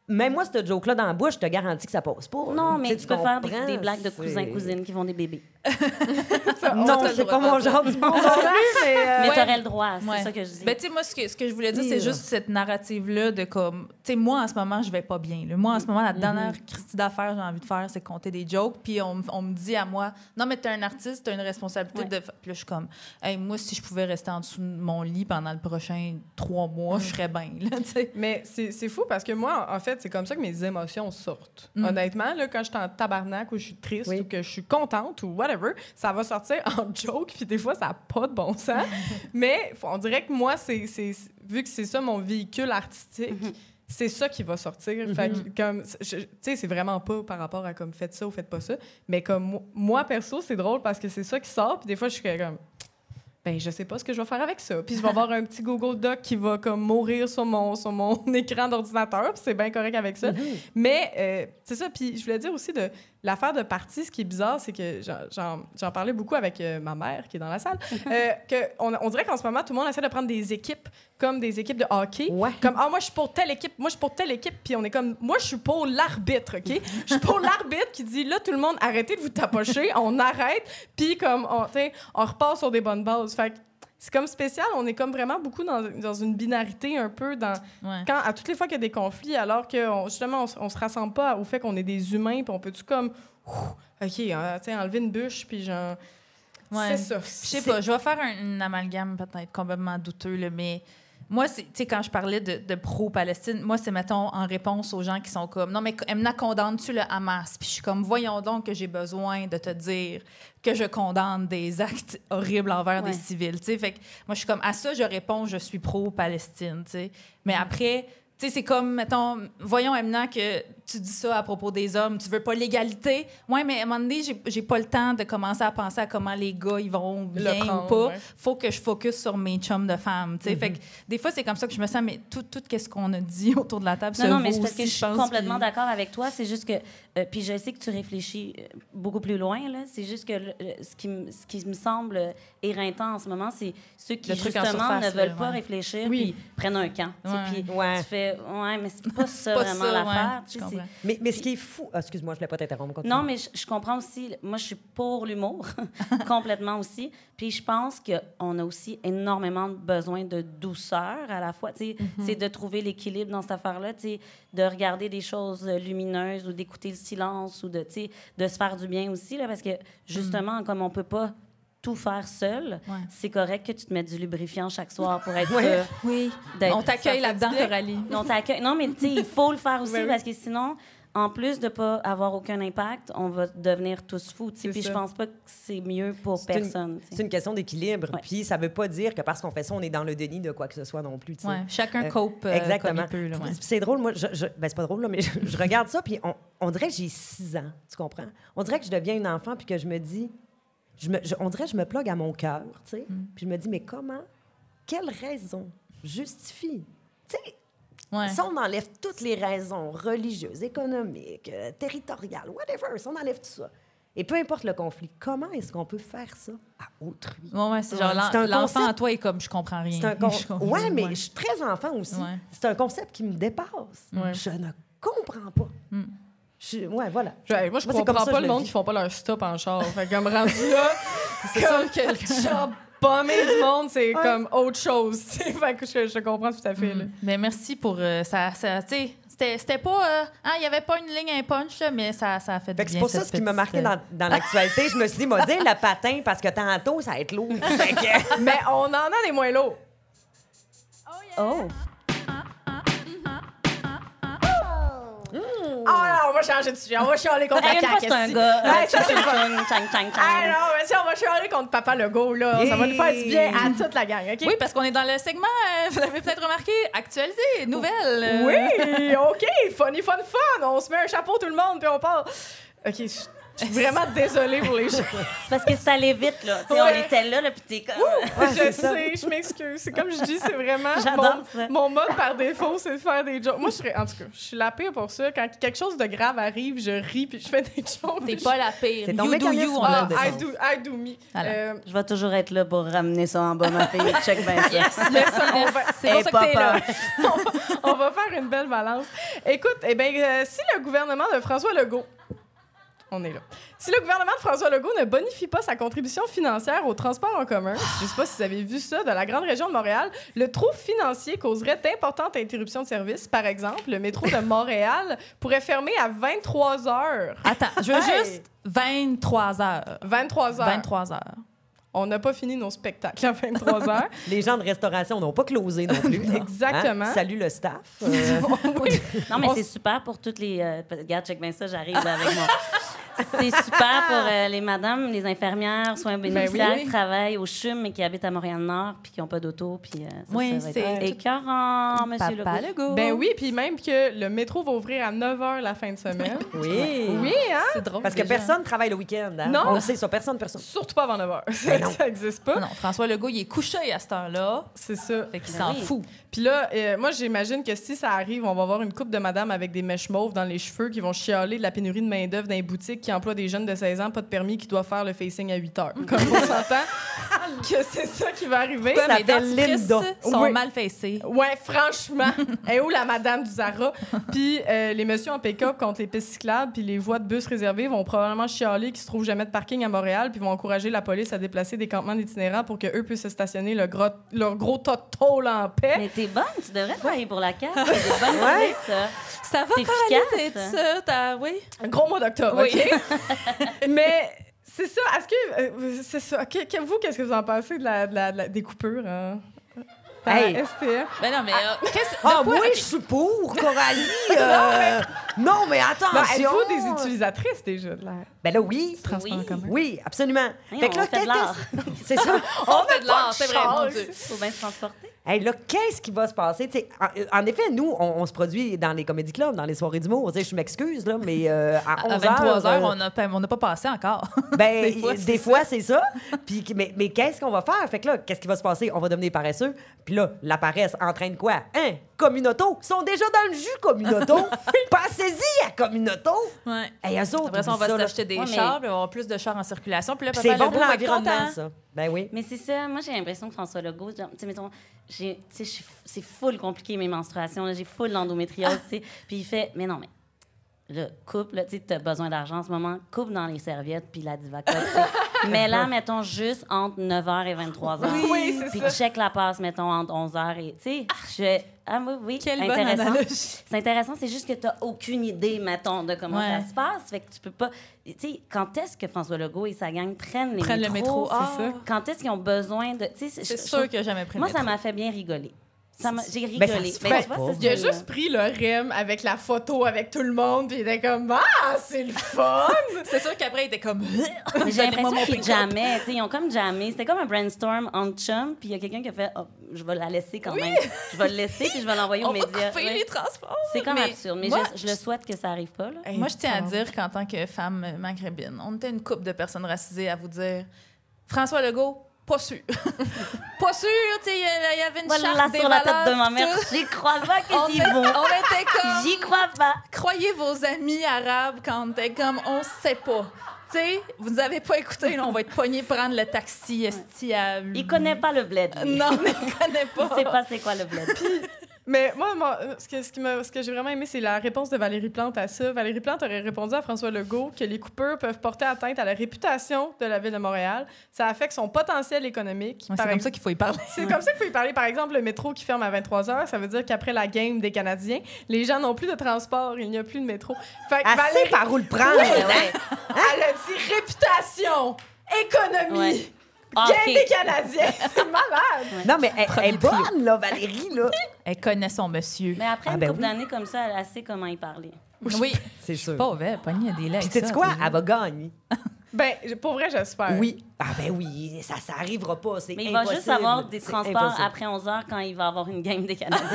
Même moi, cette joke-là dans la bouche, je te garantis que ça passe pas. Non, mais tu peux faire des blagues de cousins-cousines qui vont des bébés. Non, c'est pas mon genre du bon non plus, mais t'aurais le droit, c'est ça que je dis. Ben, tu sais, moi, ce que je voulais dire, c'est juste cette narrative-là de comme... Tu sais, moi, en ce moment, je vais pas bien. Là. Moi, en ce moment, la dernière Christie d'affaires que j'ai envie de faire, c'est compter des jokes. Puis on me dit à moi, non, mais t'es un artiste, t'as une responsabilité de... Puis là, je suis comme, hey, moi, si je pouvais rester en dessous de mon lit pendant le prochain 3 mois, je serais bien, là, tu sais. Mais c'est fou parce que moi, en fait, c'est comme ça que mes émotions sortent. Honnêtement, là, quand je suis en tabarnak ou je suis triste ou que je suis contente ou whatever, ça va sortir en joke, puis des fois, ça n'a pas de bon sens. Mais on dirait que moi, vu que c'est ça mon véhicule artistique, c'est ça qui va sortir. Fait que, comme, tu sais, c'est vraiment pas par rapport à comme faites ça ou faites pas ça, mais comme moi, perso, c'est drôle parce que c'est ça qui sort, puis des fois, je suis comme... Ben, je sais pas ce que je vais faire avec ça. Puis je vais avoir un petit Google Doc qui va comme mourir sur mon écran d'ordinateur, puis c'est bien correct avec ça. Mais c'est ça. Puis je voulais dire aussi de l'affaire de partie, ce qui est bizarre, c'est que j'en parlais beaucoup avec ma mère qui est dans la salle, on dirait qu'en ce moment, tout le monde essaie de prendre des équipes comme des équipes de hockey. Ouais. Comme, moi, je suis pour telle équipe, moi, je suis pour telle équipe. Puis on est comme, moi, je suis pour l'arbitre, OK? Je suis pour l'arbitre qui dit, là, tout le monde, arrêtez de vous tapocher, on arrête, puis comme, on repart sur des bonnes bases. Fait que c'est comme spécial, on est comme vraiment beaucoup dans une binarité un peu quand à toutes les fois qu'il y a des conflits, alors que justement on se rassemble pas au fait qu'on est des humains, puis on peut-tu comme enlever une bûche, puis genre c'est ça. Je sais pas, je vais faire un amalgame peut-être complètement douteux là, mais moi, tu sais, quand je parlais de pro-Palestine, moi, c'est, mettons, en réponse aux gens qui sont comme, non, mais Emna, condamnes-tu le Hamas? Puis je suis comme, voyons donc que j'ai besoin de te dire que je condamne des actes horribles envers des civils, tu sais. Fait que moi, je suis comme, à ça, je réponds, je suis pro-Palestine, tu sais. Mais après... Tu sais, c'est comme, mettons, voyons, Emna, que tu dis ça à propos des hommes, tu veux pas l'égalité. Oui, mais à un moment donné, j'ai pas le temps de commencer à penser à comment les gars, ils vont bien ou pas. Faut que je focus sur mes chums de femmes, tu sais. Fait que des fois, c'est comme ça que je me sens, mais tout ce qu'on a dit autour de la table, non, mais c'est parce que je suis complètement d'accord avec toi. C'est juste que, puis je sais que tu réfléchis beaucoup plus loin, là. C'est juste que ce qui me semble éreintant en ce moment, c'est ceux qui, justement, ne veulent pas réfléchir puis prennent un camp. Puis tu fais, mais c'est pas ça vraiment l'affaire. Mais ce qui est fou... excuse-moi, je ne voulais pas t'interrompre. Non, mais je comprends aussi. Moi, je suis pour l'humour, complètement aussi. Puis je pense qu'on a aussi énormément besoin de douceur à la fois. C'est de trouver l'équilibre dans cette affaire-là, de regarder des choses lumineuses ou d'écouter le silence ou de se faire du bien aussi, là, parce que, justement, comme on peut pas tout faire seul, c'est correct que tu te mettes du lubrifiant chaque soir pour être sûr. Oui. On t'accueille là-dedans, Coralie. On t'accueille. Non, mais tu sais, il faut le faire aussi parce que sinon, en plus de pas avoir aucun impact, on va devenir tous fous. Puis ça. je pense pas que c'est mieux pour personne. C'est une question d'équilibre. Ouais. Puis ça veut pas dire que parce qu'on fait ça, on est dans le déni de quoi que ce soit non plus. tu sais. Ouais, chacun cope exactement. comme il peut. Là, ouais. C'est drôle, moi, ben, c'est pas drôle, là, mais je regarde ça, puis on dirait que j'ai 6 ans, tu comprends? On dirait que je deviens une enfant, puis que je me dis... on dirait que je me plug à mon cœur, tu sais, puis je me dis, mais comment, quelle raison justifie? Tu sais, Ouais. si on enlève toutes les raisons religieuses, économiques, territoriales, whatever, si on enlève tout ça, et peu importe le conflit, comment est-ce qu'on peut faire ça à autrui? Ouais, c'est genre C'est un l'enfant concept- en toi est comme je comprends rien. Ouais, mais je suis très enfant aussi. Ouais. C'est un concept qui me dépasse. Ouais. Je ne comprends pas. Ouais, voilà. Moi, je Moi, c'est comme comprends ça, pas je le le monde vis. qui font pas leur stop en char. Fait comme rendu là, C'est comme sûr que... genre bomber du monde, c'est comme autre chose. tu sais. Fait que je comprends tout à fait. Là. Mais merci pour ça. Tu sais, c'était pas... il y avait pas une ligne, un punch, là, mais ça a fait du Fait que bien. c'est pour ça cette ce qui m'a marqué petite, dans l'actualité. Je me suis dit, m'a dit le patin parce que tantôt, ça va être lourd. Fait que- Mais on en a des moins lourds. Oh! Ah non, on va changer de sujet. On va chialer contre Hey, la une fois, CAQ. c'est un esti. gars. Ouais, ça, c'est Chang, chang, chang, Ah chang. non, mais si on va chialer contre Papa Legault, là, ça va nous faire du bien à toute la gang, OK? Oui, parce qu'on est dans le segment, vous l'avez peut-être remarqué, actualité, nouvelles. Oui, OK, funny, fun. On se met un chapeau tout le monde, puis on part. OK, je suis vraiment désolée pour les gens. C'est parce que c'est allé vite, là. Tu sais, Ouais. on était là, puis t'es comme... Je sais, je m'excuse. C'est comme je dis, c'est vraiment J'adore ça. mon mode par défaut, c'est de faire des jokes. Moi, en tout cas, je suis la pire pour ça. Quand quelque chose de grave arrive, je ris puis je fais des jokes. T'es pas la pire. C'est ton You do mécanisme you, on de l'a Ah, dit. défense. I do me. Voilà. Je vais toujours être là pour ramener ça en bas, ma fille. Check bien ça. Mais ça, on va- C'est pour ça que t'es là. on va faire une belle balance. Écoute, si le gouvernement de François Legault, on est là. Si le gouvernement de François Legault ne bonifie pas sa contribution financière au transport en commun, je ne sais pas si vous avez vu ça, de la grande région de Montréal, le trou financier causerait d'importantes interruptions de service. Par exemple, le métro de Montréal pourrait fermer à 23 heures. Attends, je veux Hey! juste 23 heures. 23 heures. 23 heures. On n'a pas fini nos spectacles à 23 heures. Les gens de restauration n'ont pas closé non plus. là. Exactement. Hein? Salut le staff. Oui. Non, mais On c'est super pour toutes les... regarde, check bien ça, j'arrive là avec moi. C'est super pour les madames, les infirmières, soins bénéficiaires oui. qui travaillent au CHUM mais qui habitent à Montréal-Nord puis qui n'ont pas d'auto. Puis ça, Oui, ça va c'est- être écœurant, monsieur Papa Legault. Legault. Ben oui, puis même que le métro va ouvrir à 9 h la fin de semaine. Oui. Oui, hein? C'est drôle. Parce que déjà. personne travaille le week-end. Hein? Non. On le sait ça, personne. Surtout pas avant 9 h. Ben non. Ça n'existe pas. Non, François Legault, il est couché à cette heure-là. C'est ça. Fait qu'il Ben s'en oui. fout. Puis là, moi, j'imagine que si ça arrive, on va avoir une couple de madames avec des mèches mauves dans les cheveux qui vont chialer de la pénurie de main-d'œuvre dans les boutiques qui emploient des jeunes de 16 ans, pas de permis, qui doivent faire le facing à 8 heures. Comme on s'entend que c'est ça qui va arriver. Pourquoi Ça mes s'appelle dentifrices Linda. sont Oui. mal fessés? Ouais, franchement. Et où la madame du Zara? Puis les messieurs en pick-up contre les pistes cyclables puis les voies de bus réservées vont probablement chialer qu'ils se trouvent jamais de parking à Montréal puis vont encourager la police à déplacer des campements d'itinérants pour qu'eux puissent se stationner leur gros tas de tôle en paix. Mais t'es bonne, tu devrais travailler pour la CAQ. C'est des bonnes idées, ça. Ça va, C'est Coralie, efficace. t'es ça? Oui? Un gros mois d'octobre, Oui. OK? Mais c'est ça. Est-ce que... c'est ça. Vous, qu'est-ce que vous en pensez des coupures? Hein? Hey. STF? Ben non, mais qu'est-ce Ah, de quoi? oui, Ok. je suis pour, Coralie. Non, mais Non, attention. êtes-vous des utilisatrices déjà de l'air? Ben là, oui. Transport en Oui. commun? Oui, absolument. Hey, Fait que on là, fait de l'art. c'est ça. On fait de l'art, c'est vrai, mon chance. Dieu. Faut bien se transporter. Hey, là, qu'est-ce qui va se passer? T'sais, en effet, nous, on se produit dans les comédie clubs, dans les soirées d'humour. T'sais, je m'excuse, là, mais à 11 À 23 heures, heures, on n'a pas passé encore. ben, Des fois, c'est c'est ça. Puis, mais qu'est-ce qu'on va faire? Fait que là, qu'est-ce qui va se passer? On va devenir paresseux. Puis là, la paresse entraîne quoi? Hein? Communauto. Ils sont déjà dans le jus, Communauto. Passez-y à Communauto. Ouais. Hey, eux autres, Après ça, on oublie va ça, là. s'acheter des Ouais, mais- chars, puis on va avoir plus de chars en circulation. Puis là, Puis Papa c'est bon Legault pour va être l'environnement, content. ça. Ben oui. Mais c'est ça, moi j'ai l'impression que François Legault, genre, tu sais, mettons, c'est full compliqué mes menstruations, là, j'ai full l'endométriose, tu sais. Puis il fait, mais non, mais là, coupe, là, tu sais, t'as besoin d'argent en ce moment, coupe dans les serviettes puis la Divacote, tu sais. Mais là, mettons, juste entre 9h et 23h. Oui, c'est Puis ça. check la passe, mettons, entre 11h et, tu sais, oui, Quelle bonne intéressant. analogie. C'est intéressant, c'est juste que t'as aucune idée, mettons, de comment Ouais. ça se passe. Fait que tu peux pas, tu sais, quand est-ce que François Legault et sa gang prennent les Prennent le métro. métros? Ah. ça. Quand est-ce qu'ils ont besoin de... tu sais, C'est je sûr trouve- qu'il n'a jamais pris le Moi, ça métro. m'a fait bien rigoler. J'ai Ben, ça rigolé. se Mais fait tu vois, pas. ça, Il a c'est- juste pris le REM avec la photo avec tout le monde, puis il était comme « Ah, c'est le fun! C'est sûr qu'après, il était comme. Mais j'ai l'impression qu'ils jammaient. Tu sais, ils ont comme jammé. C'était comme un brainstorm entre chums, puis il y a quelqu'un qui a fait je vais la laisser quand même. Je vais le laisser, puis je vais l'envoyer aux On va médias. couper Ouais. les transports. C'est comme Mais absurde. Mais moi, je le souhaite que ça arrive pas. Là. » Moi, je tiens à dire qu'en tant que femme maghrébine, on était une couple de personnes racisées à vous dire François Legault, pas sûr. Pas sûr, tu sais, il y avait une Voilà charte des sur la tête valeurs, de ma mère. tout. J'y crois pas On qu'ils y était- vont. on était comme. J'y crois pas. Croyez vos amis arabes quand on était comme on sait pas. Tu sais, vous nous avez pas écouté, là, on va être pognés prendre le taxi esti à. Il connaît pas le bled. lui. Non, mais il connaît Il pas. sait pas c'est quoi le bled. Mais moi, ce que j'ai vraiment aimé, c'est la réponse de Valérie Plante à ça. Valérie Plante aurait répondu à François Legault que les coupures peuvent porter atteinte à la réputation de la Ville de Montréal. Ça affecte son potentiel économique. Ouais, Par c'est comme ça qu'il faut y parler. C'est comme ça qu'il faut y parler. Par exemple, le métro qui ferme à 23h, ça veut dire qu'après la game des Canadiens, les gens n'ont plus de transport, il n'y a plus de métro. Fait que Assez Valérie, par où le prendre. Ouais. elle a dit réputation, économie, Ouais. game Ok. des Canadiens. C'est malade. Non, mais elle Premier est trio. bonne, là, Valérie, là. Elle connaît son monsieur. Mais après Ah, une ben couple oui. d'années comme ça, elle sait comment y parler. Oui, C'est sûr. pas vrai, pogné des legs. Puis, sais-tu quoi? Elle va gagner. Ben, pour vrai, j'espère. Oui. Ah, ben oui, ça arrivera pas. C'est Mais il va impossible. juste avoir des C'est transports impossible. après 11 heures quand il va avoir une game des Canadiens.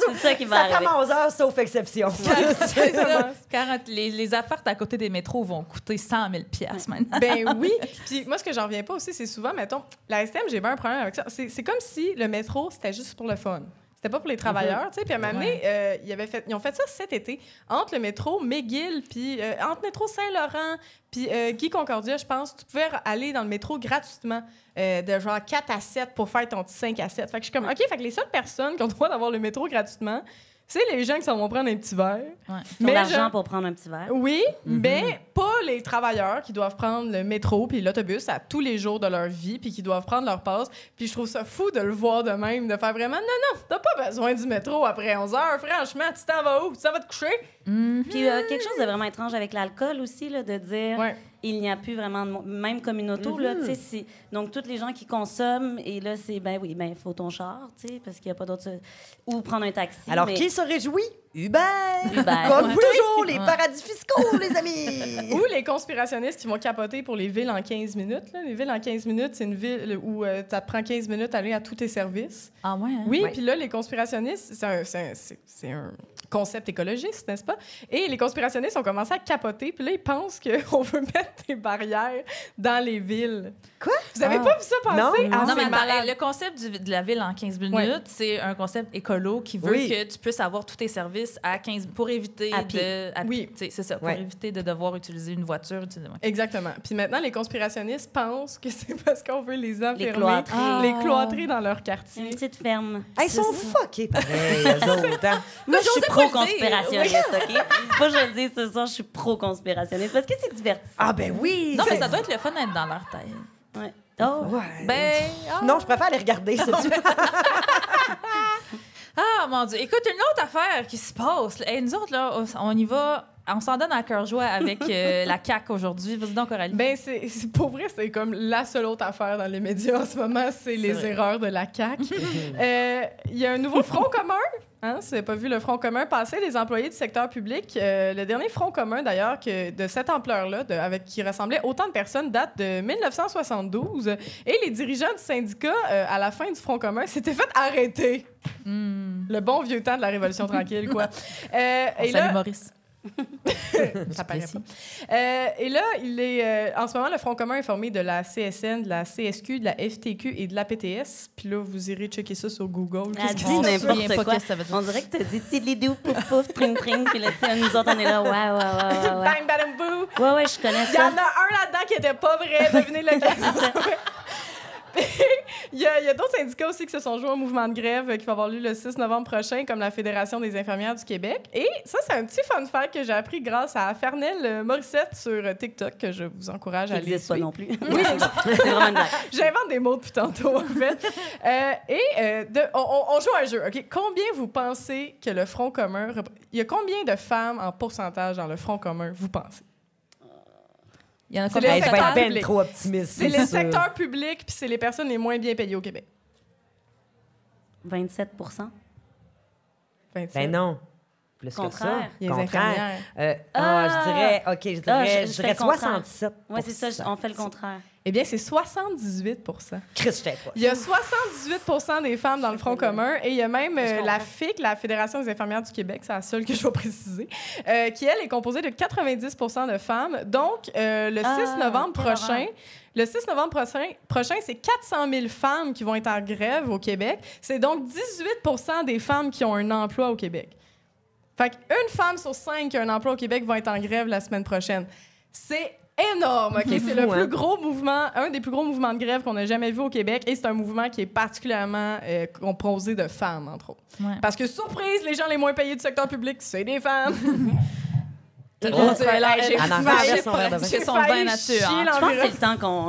C'est ça qui va Ça arriver. ferme à 11 heures, sauf exception. C'est ça. 40, les apparts à côté des métros vont coûter 100 000 piastres maintenant. Ben oui. Puis moi, ce que j'en reviens pas aussi, c'est souvent, mettons, la STM, j'ai bien un problème avec ça. C'est comme si le métro, c'était juste pour le fun. C'était pas pour les travailleurs, tu sais. Puis à un moment donné, ils ont fait ça cet été, entre le métro McGill, puis entre le métro Saint-Laurent, puis Guy Concordia, je pense, tu pouvais aller dans le métro gratuitement, de genre 4 à 7 pour faire ton petit 5 à 7. Fait que je suis comme, OK, fait que les seules personnes qui ont le droit d'avoir le métro gratuitement, c'est les gens qui s'en vont prendre un petit verre. Ouais. Ils ont Mais l'argent genre- pour prendre un petit verre. Oui, mais pas les travailleurs qui doivent prendre le métro puis l'autobus à tous les jours de leur vie puis qui doivent prendre leur passe. Puis je trouve ça fou de le voir de même, de faire vraiment non, t'as pas besoin du métro après 11 heures. Franchement, tu t'en vas où? Tu t'en vas te coucher? Puis quelque chose de vraiment étrange avec l'alcool aussi, là, de dire Ouais. il n'y a plus vraiment de même comme une auto. Là, tu sais, donc, toutes les gens qui consomment, et là, c'est ben oui, ben faut ton char, tu sais, parce qu'il n'y a pas d'autre. Ou prendre un taxi. Alors, mais- qui se réjouit? Uber! Uber. Comme Ouais. toujours, les Ouais. paradis fiscaux, les amis! Ou les conspirationnistes qui vont capoter pour les villes en 15 minutes. Là. Les villes en 15 minutes, c'est une ville où ça te prend 15 minutes à aller à tous tes services. Ah ouais? Hein? Oui, Ouais. puis là, les conspirationnistes, c'est un concept écologiste, n'est-ce pas? Et les conspirationnistes ont commencé à capoter, puis là, ils pensent qu'on veut mettre des barrières dans les villes. Quoi? Vous avez pas vu ça passer? Non. Ah, Non, c'est mais attends, malade. le concept de la ville en 15 minutes, Ouais. c'est un concept écolo qui veut Oui. que tu puisses avoir tous tes services à 15 pour éviter À pied. de. Oui. Tu sais, c'est ça, pour Ouais. éviter de devoir utiliser une voiture. Ouais. Exactement. Puis maintenant, les conspirationnistes pensent que c'est parce qu'on veut les enfermer, cloîtrer. les cloîtrer dans leur quartier. Une petite ferme. Ils sont fuckés pareil, eux autres. Hein? Moi, je suis j'osais pas le pro-conspirationniste, OK? Faut que je le dise ce soir, je suis pro-conspirationniste parce que c'est divertissant. Ah, ben oui! Non, mais c'est- ça doit être le fun d'être dans leur tête. Ouais. Oh! Ouais. Ben. ah. Non, je préfère les regarder, c'est sûr. Ah, mon Dieu. Écoute, une autre affaire qui se passe. Là. Hey, nous autres, là, on y va. On s'en donne à cœur joie avec la CAQ aujourd'hui. Vas-y donc, Coralie. Ben, pour vrai, c'est comme la seule autre affaire dans les médias en ce moment, c'est les vrai. erreurs de la CAQ. Il y a un nouveau front commun. Hein, si vous n'avez pas vu le Front commun passer, les employés du secteur public. Le dernier Front commun, d'ailleurs, de cette ampleur-là, qui rassemblait autant de personnes, date de 1972. Et les dirigeants du syndicat, à la fin du Front commun, s'étaient fait arrêter. Le bon vieux temps de la Révolution tranquille, quoi. On salue Maurice. Ça paraît pas. Et là, en ce moment, le Front commun est formé de la CSN, de la CSQ, de la FTQ et de la PTS. Puis là, vous irez checker ça sur Google. Elle Qu'est-ce dit qu'ils font? se souvient n'importe pas quoi. qu'est-ce que ça veut dire. On dirait que t'as dit tidlidou, pouf, pouf, tring, tring. Puis là, tu sais, nous autres, on est là, ouais. Bang, bang, boo! Ouais, je connais Il y en ça. a un là-dedans qui était pas vrai. Devinez lequel. Il y a d'autres syndicats aussi qui se sont joints au mouvement de grève qui va avoir lieu le 6 novembre prochain, comme la Fédération des infirmières du Québec. Et ça, c'est un petit fun fact que j'ai appris grâce à Fernelle Morissette sur TikTok, que je vous encourage Qui à aller n'existe pas suivre. non plus. Oui, c'est vraiment une blague. J'invente des mots depuis tantôt, en fait. On joue à un jeu, OK? Combien vous pensez que le Front commun... Il y a combien de femmes en pourcentage dans le Front commun, vous pensez? Il y en a C'est combien les Hey, je au vais secteurs être total? ben trop optimiste. C'est les sûr. secteurs publics, puis c'est les personnes les moins bien payées au Québec. 27 Ben non. Plus Contraire. que Les ça. infirmières. Je dirais, OK, je dirais le contraire. 67 Oui, c'est ça, on fait le contraire. Eh bien, c'est 78 Chris, je t'ai pas. Il y a 78 des femmes dans le Front commun et il y a même Je comprends. la FIC, la Fédération des infirmières du Québec, c'est la seule que je vais préciser, qui, elle, est composée de 90 de femmes. Donc, le 6 novembre quelle prochain... horreur. Le 6 novembre prochain, c'est 400 000 femmes qui vont être en grève au Québec. C'est donc 18 des femmes qui ont un emploi au Québec. Fait qu'une femme sur 5 qui a un emploi au Québec va être en grève la semaine prochaine. C'est énorme, OK? C'est le plus gros mouvement, un des plus gros mouvements de grève qu'on a jamais vu au Québec et c'est un mouvement qui est particulièrement composé de femmes, entre autres. Ouais. Parce que, surprise, les gens les moins payés du secteur public, c'est des femmes. J'ai Elle en failli- son verre de vin. j'ai son failli vin nature. chier hein. Je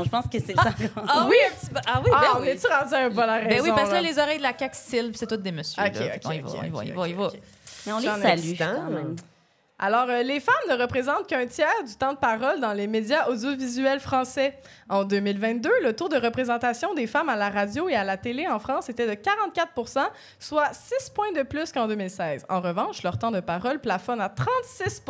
pense que c'est le temps qu'on... Ah oui, un petit peu. Ah oui, ben on oui. est-tu rendu à un bon raison? Ben oui, parce que là, les oreilles de la CAQ cils, c'est toutes des messieurs. OK, là. OK, On y va, OK, on y va, OK, on y va, on y va. OK. Mais on les J'en ai salue du temps. quand même. Alors, les femmes ne représentent qu'un tiers du temps de parole dans les médias audiovisuels français. En 2022, le taux de représentation des femmes à la radio et à la télé en France était de 44 soit 6 points de plus qu'en 2016. En revanche, leur temps de parole plafonne à 36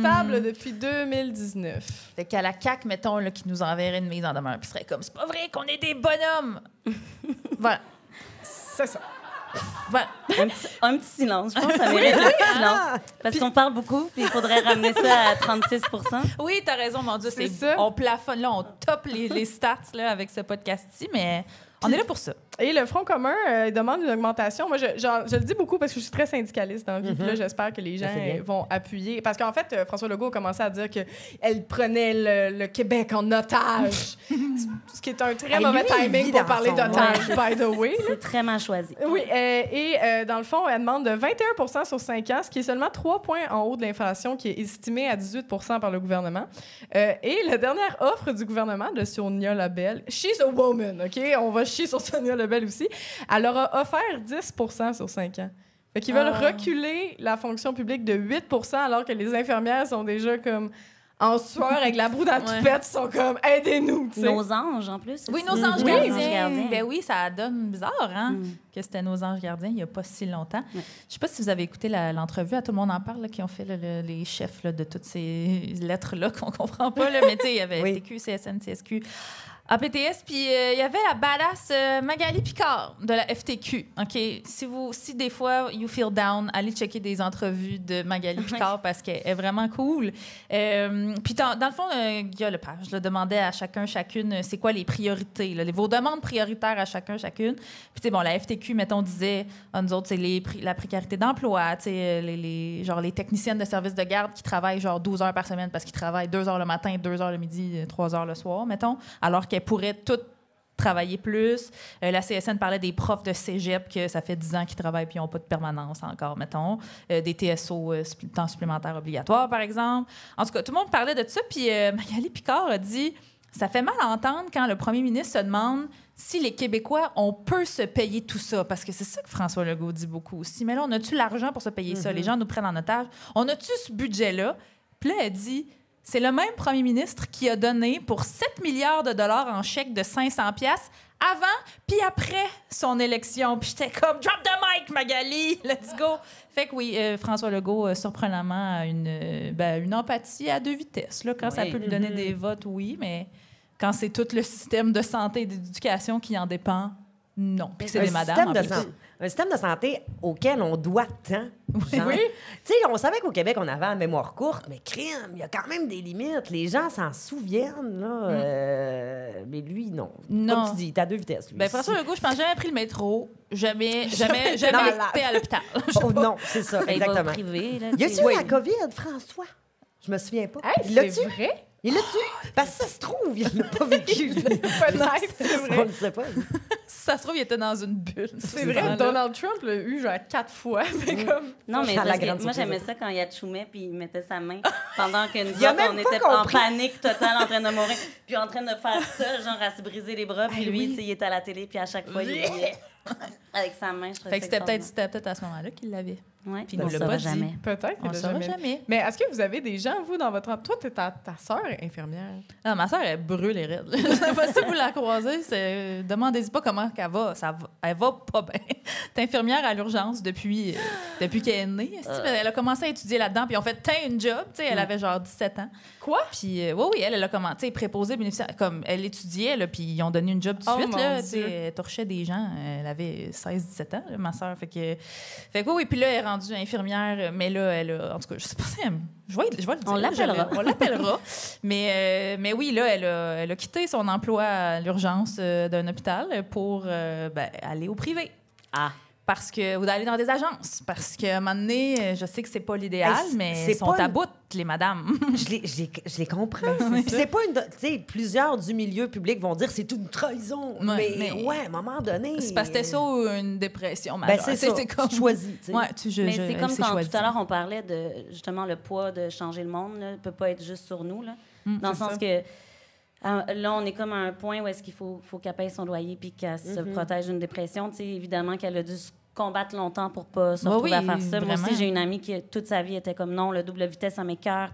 stable depuis 2019. Fait qu'à la CAQ, mettons, là, qui nous enverrait une mise en demeure, puis serait comme, c'est pas vrai qu'on est des bonhommes. Voilà. C'est ça. Voilà. Un petit silence. Je pense que ça mérite un petit silence. Parce qu'on parle beaucoup, puis il faudrait ramener ça à 36 Oui, t'as raison, mon Dieu. C'est ça. On plafonne, là, on top les stats là, avec ce podcast-ci, mais on est là pour ça. Et le Front commun demande une augmentation. Moi, je le dis beaucoup parce que je suis très syndicaliste dans la vie. Puis là, j'espère que les gens c'est bien. vont appuyer. Parce qu'en fait, François Legault a commencé à dire qu'elle prenait le Québec en otage. Ce qui est un très Hey, mauvais lui, il timing vit pour dans parler son d'otage, by the way. C'est très mal choisi. Oui, et dans le fond, elle demande de 21 sur 5 ans, ce qui est seulement 3 points en haut de l'inflation, qui est estimée à 18 par le gouvernement. Et la dernière offre du gouvernement de Sonia Lebel, she's a woman, OK? On va chier sur Sonia Lebel aussi. Elle leur a offert 10 sur 5 ans. Fait qu'ils veulent reculer la fonction publique de 8 alors que les infirmières sont déjà comme en sueur avec la broue dans la toupette, sont comme « aidez-nous ». tu sais. Nos anges, en plus. Oui, aussi. nos anges Oui, gardiens. Ben oui, ça donne bizarre, hein, que c'était nos anges gardiens il n'y a pas si longtemps. Ouais. Je sais pas si vous avez écouté l'entrevue, à Tout le monde en parle, là, qui ont fait les chefs là, de toutes ces lettres-là qu'on comprend pas, là, mais tu sais, il y avait Oui. FTQ, CSN, CSQ, APTS, puis il y avait la badass Magali Picard de la FTQ. OK? Si des fois, you feel down, allez checker des entrevues de Magali Picard parce qu'elle est vraiment cool. Puis dans le fond, Guillaume Lepage demandait à chacune, c'est quoi les priorités, là, vos demandes prioritaires à chacune. Puis tu sais, bon, la FTQ, mettons, disait, nous autres, c'est la précarité d'emploi, tu sais, genre les techniciennes de service de garde qui travaillent genre 12 heures par semaine parce qu'ils travaillent 2 heures le matin, 2 heures le midi, 3 heures le soir, mettons, alors qu'elles pourraient toutes travailler plus. La CSN parlait des profs de cégep que ça fait 10 ans qu'ils travaillent puis ils n'ont pas de permanence encore, mettons. Des TSO, temps supplémentaire obligatoire, par exemple. En tout cas, tout le monde parlait de ça. Puis Magali Picard a dit « Ça fait mal à entendre quand le premier ministre se demande si les Québécois, on peut se payer tout ça. » Parce que c'est ça que François Legault dit beaucoup aussi. Mais là, on a-tu l'argent pour se payer ça? Les gens nous prennent en otage. On a-tu ce budget-là? Puis là, elle dit... C'est le même premier ministre qui a donné pour 7 milliards de dollars en chèque de 500 piastres avant puis après son élection. Puis j'étais comme « Drop the mic, Magali! Let's go! » Fait que oui, François Legault, surprenamment, a une empathie à 2 vitesses. Là, quand ça peut lui donner des votes, oui, mais quand c'est tout le système de santé et d'éducation qui en dépend, non. Puis que c'est des madames, en plus. Un système de santé auquel on doit tant. Genre. Oui. Tu sais, on savait qu'au Québec, on avait la mémoire courte, mais crime, il y a quand même des limites. Les gens s'en souviennent, là. Mais lui, non. Non. Comme tu dis, t'as 2 vitesses. Lui. Ben, François Legault, je pense jamais pris le métro, jamais malade. été à l'hôpital. Oh non, c'est ça, Ben, il va au exactement. privé, là, Y tu sais. a-tu eu la COVID, François? Je me souviens pas. Hey, Il l'a-tu? c'est vrai? Il l'a-tu? Parce que ça se trouve, il l'a pas vécu. Peut-être, c'est On vrai. ne sait pas. Ça se trouve, il était dans une bulle. C'est vrai, Donald Trump l'a eu genre 4 fois. Mais comme... Non, mais À la parce que grande moi, surprise. j'aimais ça quand il atchoumait puis il mettait sa main pendant que nous Il a autres, même on pas était en compris. panique totale en train de mourir, puis en train de faire ça, genre à se briser les bras, puis lui, tu sais, il était à la télé, puis à chaque fois, il oubliait avec sa main. Je trouvais Fait que c'était ça peut-être à ce moment-là qu'il l'avait. Ouais, Puis on il le l'a saura pas dit. jamais. Peut-être On qu'il le l'a saura jamais. jamais. Mais est-ce que vous avez des gens, vous, dans votre... Toi, ta sœur est infirmière. Ah, ma soeur, elle brûle les rides. Je sais pas si vous la croisez. Demandez-y pas comment qu'elle va. Elle va pas bien. T'es infirmière à l'urgence depuis qu'elle est née. Elle a commencé à étudier là-dedans. Puis on fait une job. Tu sais, elle avait genre 17 ans. Quoi? Puis oui, elle a commencé, préposée bénéficiaire. Comme elle étudiait, là, puis ils ont donné une job tout de Oh, suite. mon Là, tu sais, Dieu. elle torchait des gens. Elle avait 16-17 ans, là, ma soeur. Fait que oui, puis là, elle est rendue infirmière. Mais là, elle a... En tout cas, je sais pas si je vais le dire. On l'appellera. On l'appellera. mais oui, là, elle a quitté son emploi à l'urgence d'un hôpital pour aller au privé. Ah. Parce que, ou d'aller dans des agences. Parce qu'à un moment donné, je sais que c'est pas l'idéal, Hey, mais c'est ils sont pas à une- bout, les madames. Je les comprends. Puis c'est pas une... Tu sais, plusieurs du milieu public vont dire c'est une trahison. Ouais, mais mais- ouais, à un moment donné... C'est parce que c'était ça ou une dépression Ben, majeure. c'est ça. comme... Tu choisis, tu sais. Ouais, Mais c'est comme quand choisi. tout à l'heure, on parlait de justement le poids de changer le monde. Ne peut pas être juste sur nous. Là, dans le c'est sens ça. que là, on est comme à un point où est-ce qu'il faut qu'elle paye son loyer puis qu'elle se protège d'une dépression. Tu sais, évidemment qu'elle a dû se combattre longtemps pour pas se Ouais, retrouver à oui, faire ça. Moi vraiment. aussi, j'ai une amie qui, toute sa vie, était comme non, le double vitesse à mes cœurs.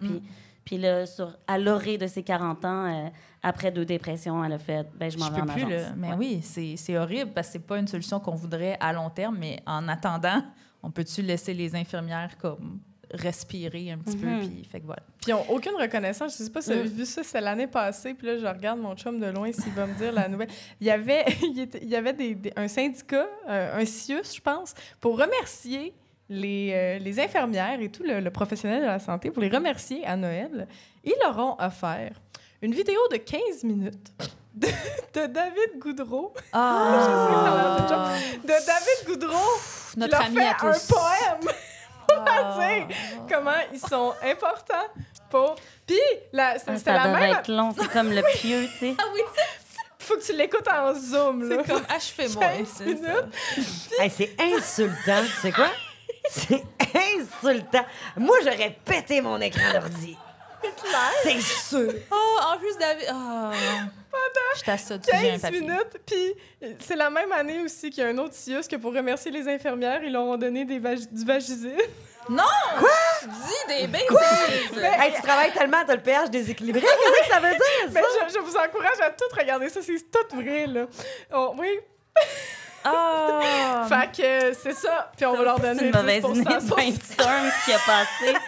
Puis là, à l'orée de ses 40 ans, après 2 dépressions, elle a fait je m'en Je vais en peux plus, agence. là. Mais Ouais. oui, c'est horrible parce que c'est pas une solution qu'on voudrait à long terme, mais en attendant, on peut-tu laisser les infirmières comme respirer un petit peu, puis fait que voilà. Puis ils n'ont aucune reconnaissance. Je sais pas si vous avez vu ça, c'est l'année passée. Puis là, je regarde mon chum de loin s'il va me dire la nouvelle. Il y avait, un syndicat, un CIUS, je pense, pour remercier les infirmières et tout le professionnel de la santé, pour les remercier à Noël. Ils leur ont offert une vidéo de 15 minutes de David Goudreau. De David Goudreau qui Notre leur ami fait à un tous. poème pour leur dire comment ils sont importants pour... Puis, c'était Ça la devrait même... être long. C'est comme le pieux, tu sais. Ah oui, Faut que tu l'écoutes en zoom, là. c'est comme achevez-moi. 15 c'est ça. minutes. Hey, c'est insultant, tu sais quoi? C'est insultant. Moi, j'aurais pété mon écran d'ordi. C'est sûr. Oh, en plus, David. Oh. Je t'assaute, j'ai un 15 papier. minutes, puis c'est la même année aussi qu'il y a un autre CIUS que pour remercier les infirmières, ils leur ont donné du Vagisil. Non! Quoi? Tu dis des bêtises! Hey, tu travailles tellement, t'as le pH déséquilibré. Qu'est-ce que ça veut dire, Mais ça? je vous encourage à tout regarder ça, c'est tout vrai, là. Oh, oui, Ah! fait que c'est ça, puis on va leur C'est donner une mauvaise 10% idée de sur- brainstorm qui a passé.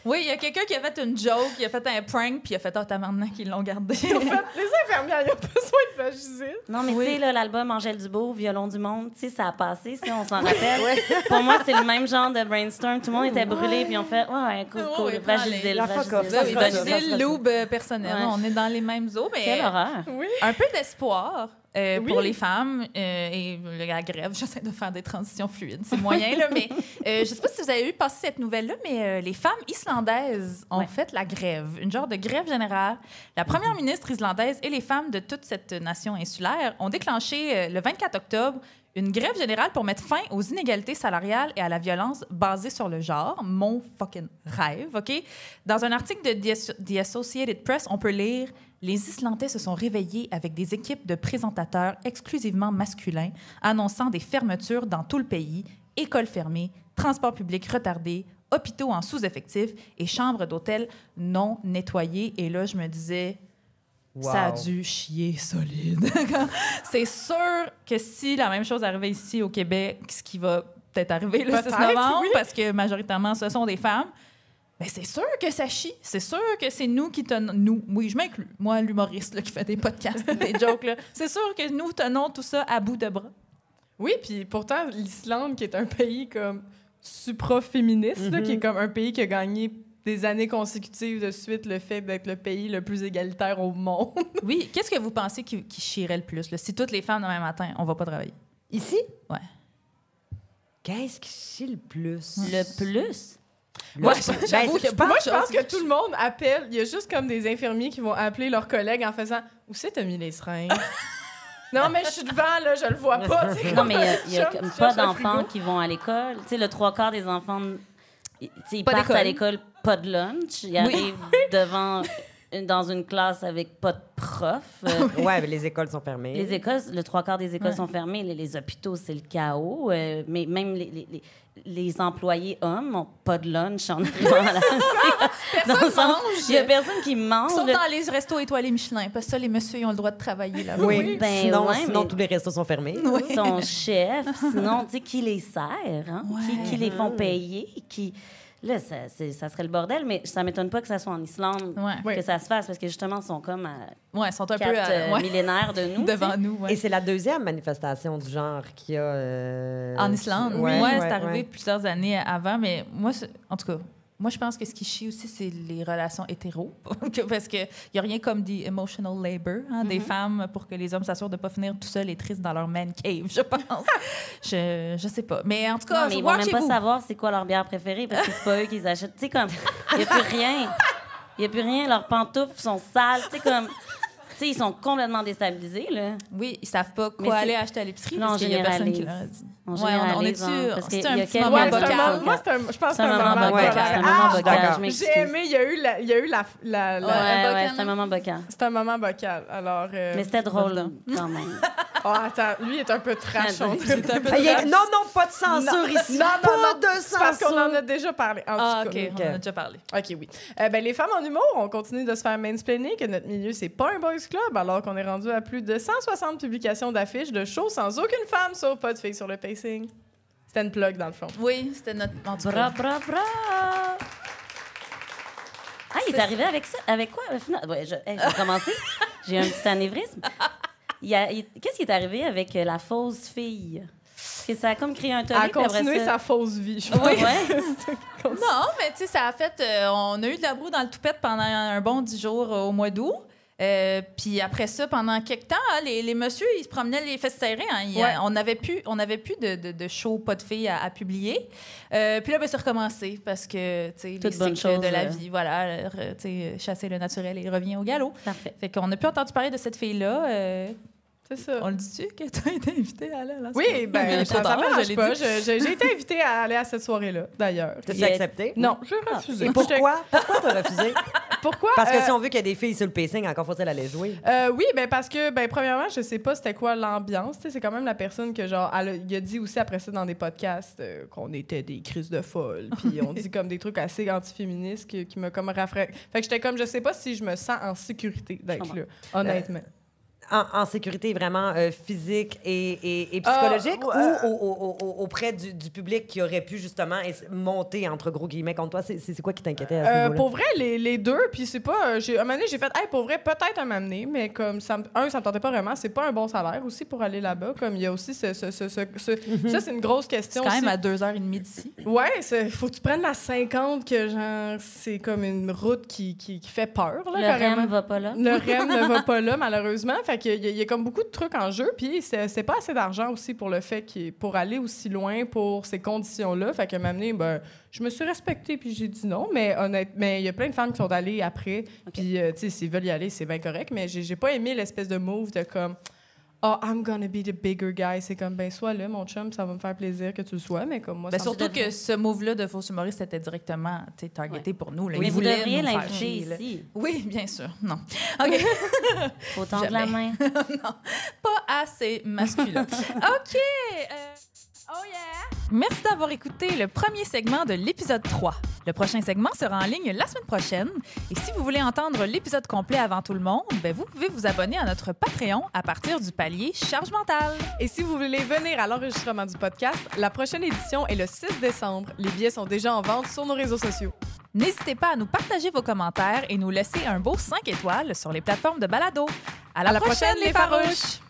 Oui, il y a quelqu'un qui a fait une joke, qui a fait un prank, puis il a fait « Ah, tabarnak, ils l'ont gardé. » En fait, les infirmières, ils ont besoin de Vagisil. Non, mais Oui. tu sais, là, l'album Angèle Dubois, Violon du monde, tu sais, ça a passé, si on s'en rappelle. Pour moi, c'est le même genre de brainstorm. Tout le monde était brûlé, puis on fait, ouais, cool, Ouais, cool, ouais, prends Vagisil, la fuck off. Là, oui, Ça, ça, Vagisil, ça. lube personnel. Ouais. On est dans les mêmes eaux, mais Quelle horreur. Oui. un peu d'espoir Oui. pour les femmes et la grève. J'essaie de faire des transitions fluides. C'est moyen, là, mais je ne sais pas si vous avez vu passer cette nouvelle-là, mais les femmes islandaises ont Ouais. fait la grève, une genre de grève générale. La première ministre islandaise et les femmes de toute cette nation insulaire ont déclenché le 24 octobre une grève générale pour mettre fin aux inégalités salariales et à la violence basée sur le genre. Mon fucking rêve, OK? Dans un article de The Associated Press, on peut lire « Les Islandais se sont réveillés avec des équipes de présentateurs exclusivement masculins, annonçant des fermetures dans tout le pays, écoles fermées, transports publics retardés, hôpitaux en sous-effectif et chambres d'hôtel non nettoyées. » Et là, je me disais... Ça a Wow. dû chier solide. C'est sûr que si la même chose arrivait ici au Québec, ce qui va peut-être arriver le 6 Peut-être, novembre, oui. parce que majoritairement, ce sont des femmes, ben c'est sûr que ça chie. C'est sûr que c'est nous qui tenons... Nous, oui, je m'inclus. Moi, l'humoriste là, qui fait des podcasts, des jokes. Là. C'est sûr que nous tenons tout ça à bout de bras. Oui, puis pourtant, l'Islande, qui est un pays comme supra-féministe, là, qui est comme un pays qui a gagné des années consécutives de suite le fait d'être le pays le plus égalitaire au monde. Oui, qu'est-ce que vous pensez qui chierait le plus? Là? Si toutes les femmes, demain matin, on va pas travailler. Ici? Ouais. Qu'est-ce qui chie le plus? Le plus? Moi, Ben, j'avoue qu'il y a je pas Moi, de je pense choses que tout le monde appelle. Il y a juste comme des infirmiers qui vont appeler leurs collègues en faisant « Où c'est t'as mis les seringues? » Non, mais je suis devant, là, je le vois pas. Tu sais, Non, mais il y a je comme cherche pas le d'enfants frigo. qui vont à l'école. Tu sais, le 3/4 des enfants ils Pas partent d'école. à l'école, pas de lunch. Ils arrivent dans une classe avec pas de prof. Ouais, mais les écoles sont fermées. Les écoles, le 3/4 des écoles sont fermées. Les hôpitaux, c'est le chaos. Mais même les employés hommes n'ont pas de lunch en arrivant à la Personne mange. Il y a personne qui mange. Sauf dans les restos étoilés Michelin, parce que ça, les messieurs, ils ont le droit de travailler là-bas. Oui, Ben sinon, ouais, sinon mais- tous les restos sont fermés. Son chef, sinon, tu sais, qui les sert, hein? Ouais. Qui les font payer, Là, ça serait le bordel, mais ça m'étonne pas que ça soit en Islande Ouais. que ça se fasse, parce que justement, ils sont comme à Ouais, ils sont un 4 peu millénaires de nous. devant tu sais. nous. Ouais. Et c'est la deuxième manifestation du genre qu'il y a... En Islande, Ouais, ouais, ouais, c'est arrivé ouais. plusieurs années avant, mais moi, en tout cas, moi, je pense que ce qui chie aussi, c'est les relations hétéros. Parce qu'il n'y a rien comme des emotional labor, hein, des femmes pour que les hommes s'assurent de ne pas finir tout seuls et tristes dans leur man cave, je pense. je sais pas. Mais en tout cas, Non, mais ils vont même pas watchez-vous. savoir c'est quoi leur bière préférée, parce que c'est pas eux qui les achètent. Tu sais, comme, il n'y a plus rien. Il n'y a plus rien. Leurs pantoufles sont sales. Tu sais, comme... Tu sais, ils sont complètement déstabilisés, là. Oui, ils savent pas Mais quoi c'est- aller acheter à l'épicerie Là, on parce qu'il y a personne qui leur a généralise. dit. On Ouais, on est généralise, sûr. hein, parce C'est qu'il un y a petit quel moment Ouais, bocal. c'est un moment- moi, je pense que C'est un moment bocal. bocal. C'est un moment bocal, d'accord. je m'excuse. J'ai aimé, il y a eu la Ouais, bocal, ouais, hein? c'est un moment bocal. c'est un moment bocal. Alors, Mais c'était drôle, dedans. quand même. attends, lui est un peu trash. on dirait. Non, pas de censure ici. Non, pas non, de c'est parce qu'on en censure. a déjà parlé. En Ah, tout OK, cas. on en a déjà parlé. OK, oui. Ben, les femmes en humour, on continue de se faire mansplainer que notre milieu, c'est pas un boys club, alors qu'on est rendu à plus de 160 publications d'affiches de shows sans aucune femme, sauf pas de filles sur le pacing. C'était une plug, dans le fond. Oui, c'était notre... En tout Bra, cas. bra, bra! Ah, il est arrivé avec ça? Avec quoi? Ouais, je vais commencer. J'ai un petit anévrisme. Qu'est-ce qui est arrivé avec la fausse fille? Parce que ça a comme créé un tollé. À puis après continuer ça... sa fausse vie, je pense. Ouais. Non, mais tu sais, ça a fait... on a eu de la broue dans le toupette pendant un bon 10 jours au mois d'août. Puis après ça, pendant quelques temps, hein, les messieurs, ils se promenaient les fesses serrées. Hein. On n'avait plus de show, pas de filles à publier. Puis là, ben, c'est recommencé parce que, tu sais, les Toute bonne cycles chose, de la vie, voilà, tu sais, chasser le naturel et revient au galop. Parfait. Fait qu'on n'a plus entendu parler de cette fille-là. C'est ça. On le dit-tu que tu as été invitée à aller à la Oui, soirée? ben, Mais ça trop tard, me je dérange l'ai pas. dit. J'ai été invitée à aller à cette soirée-là, d'ailleurs. T'as-tu accepté? Non, j'ai refusé. Et pourquoi? Pourquoi t'as refusé? Pourquoi? Parce que si on veut qu'il y ait des filles sur le pacing, encore faut-il aller jouer. Oui, ben parce que, ben premièrement, je sais pas c'était quoi l'ambiance. Tu sais, c'est quand même la personne que, genre, il a dit aussi après ça dans des podcasts qu'on était des crises de folle. Puis on dit comme des trucs assez antiféministes qui m'a comme rafraîchi. Fait que j'étais comme, je sais pas si je me sens en sécurité d'être là, honnêtement. En sécurité vraiment physique et psychologique auprès du public qui aurait pu justement monter entre gros guillemets contre toi? C'est quoi qui t'inquiétait à ce niveau-là? Pour vrai, les deux, puis c'est pas... un moment donné, j'ai fait, hey, pour vrai, peut-être à m'amener, mais comme, ça me tentait pas vraiment. C'est pas un bon salaire aussi pour aller là-bas. Comme il y a aussi ça, c'est une grosse C'est question quand même aussi. à 2h30 d'ici. Ouais, faut que tu prennes la 50, que genre, c'est comme une route qui fait peur, là, Le carrément. REM va pas là. Le REM ne va pas là, malheureusement. Fait qu'il y a comme beaucoup de trucs en jeu. Puis c'est pas assez d'argent aussi pour le fait pour aller aussi loin pour ces conditions-là. Fait que m'amener, ben, je me suis respectée puis j'ai dit non. Mais honnêtement, il y a plein de femmes qui sont allées après. Puis, tu sais, s'ils veulent y aller, c'est bien correct. Mais j'ai pas aimé l'espèce de move de comme... Oh, I'm gonna be the bigger guy. C'est comme, ben, sois là, mon chum, ça va me faire plaisir que tu le sois, mais comme moi, Ben ça me- surtout que ce move-là de fausse humoriste était directement targeté pour nous. Là. Mais Ils vous voulaient devriez nous faire l'inviter chier, là. ici. Oui, bien sûr. Non. OK. Faut tendre la main. Pas assez masculin. OK. Oh yeah! Merci d'avoir écouté le premier segment de l'épisode 3. Le prochain segment sera en ligne la semaine prochaine. Et si vous voulez entendre l'épisode complet avant tout le monde, ben vous pouvez vous abonner à notre Patreon à partir du palier Charge mentale. Et si vous voulez venir à l'enregistrement du podcast, la prochaine édition est le 6 décembre. Les billets sont déjà en vente sur nos réseaux sociaux. N'hésitez pas à nous partager vos commentaires et nous laisser un beau 5 étoiles sur les plateformes de balado. À la prochaine, les farouches!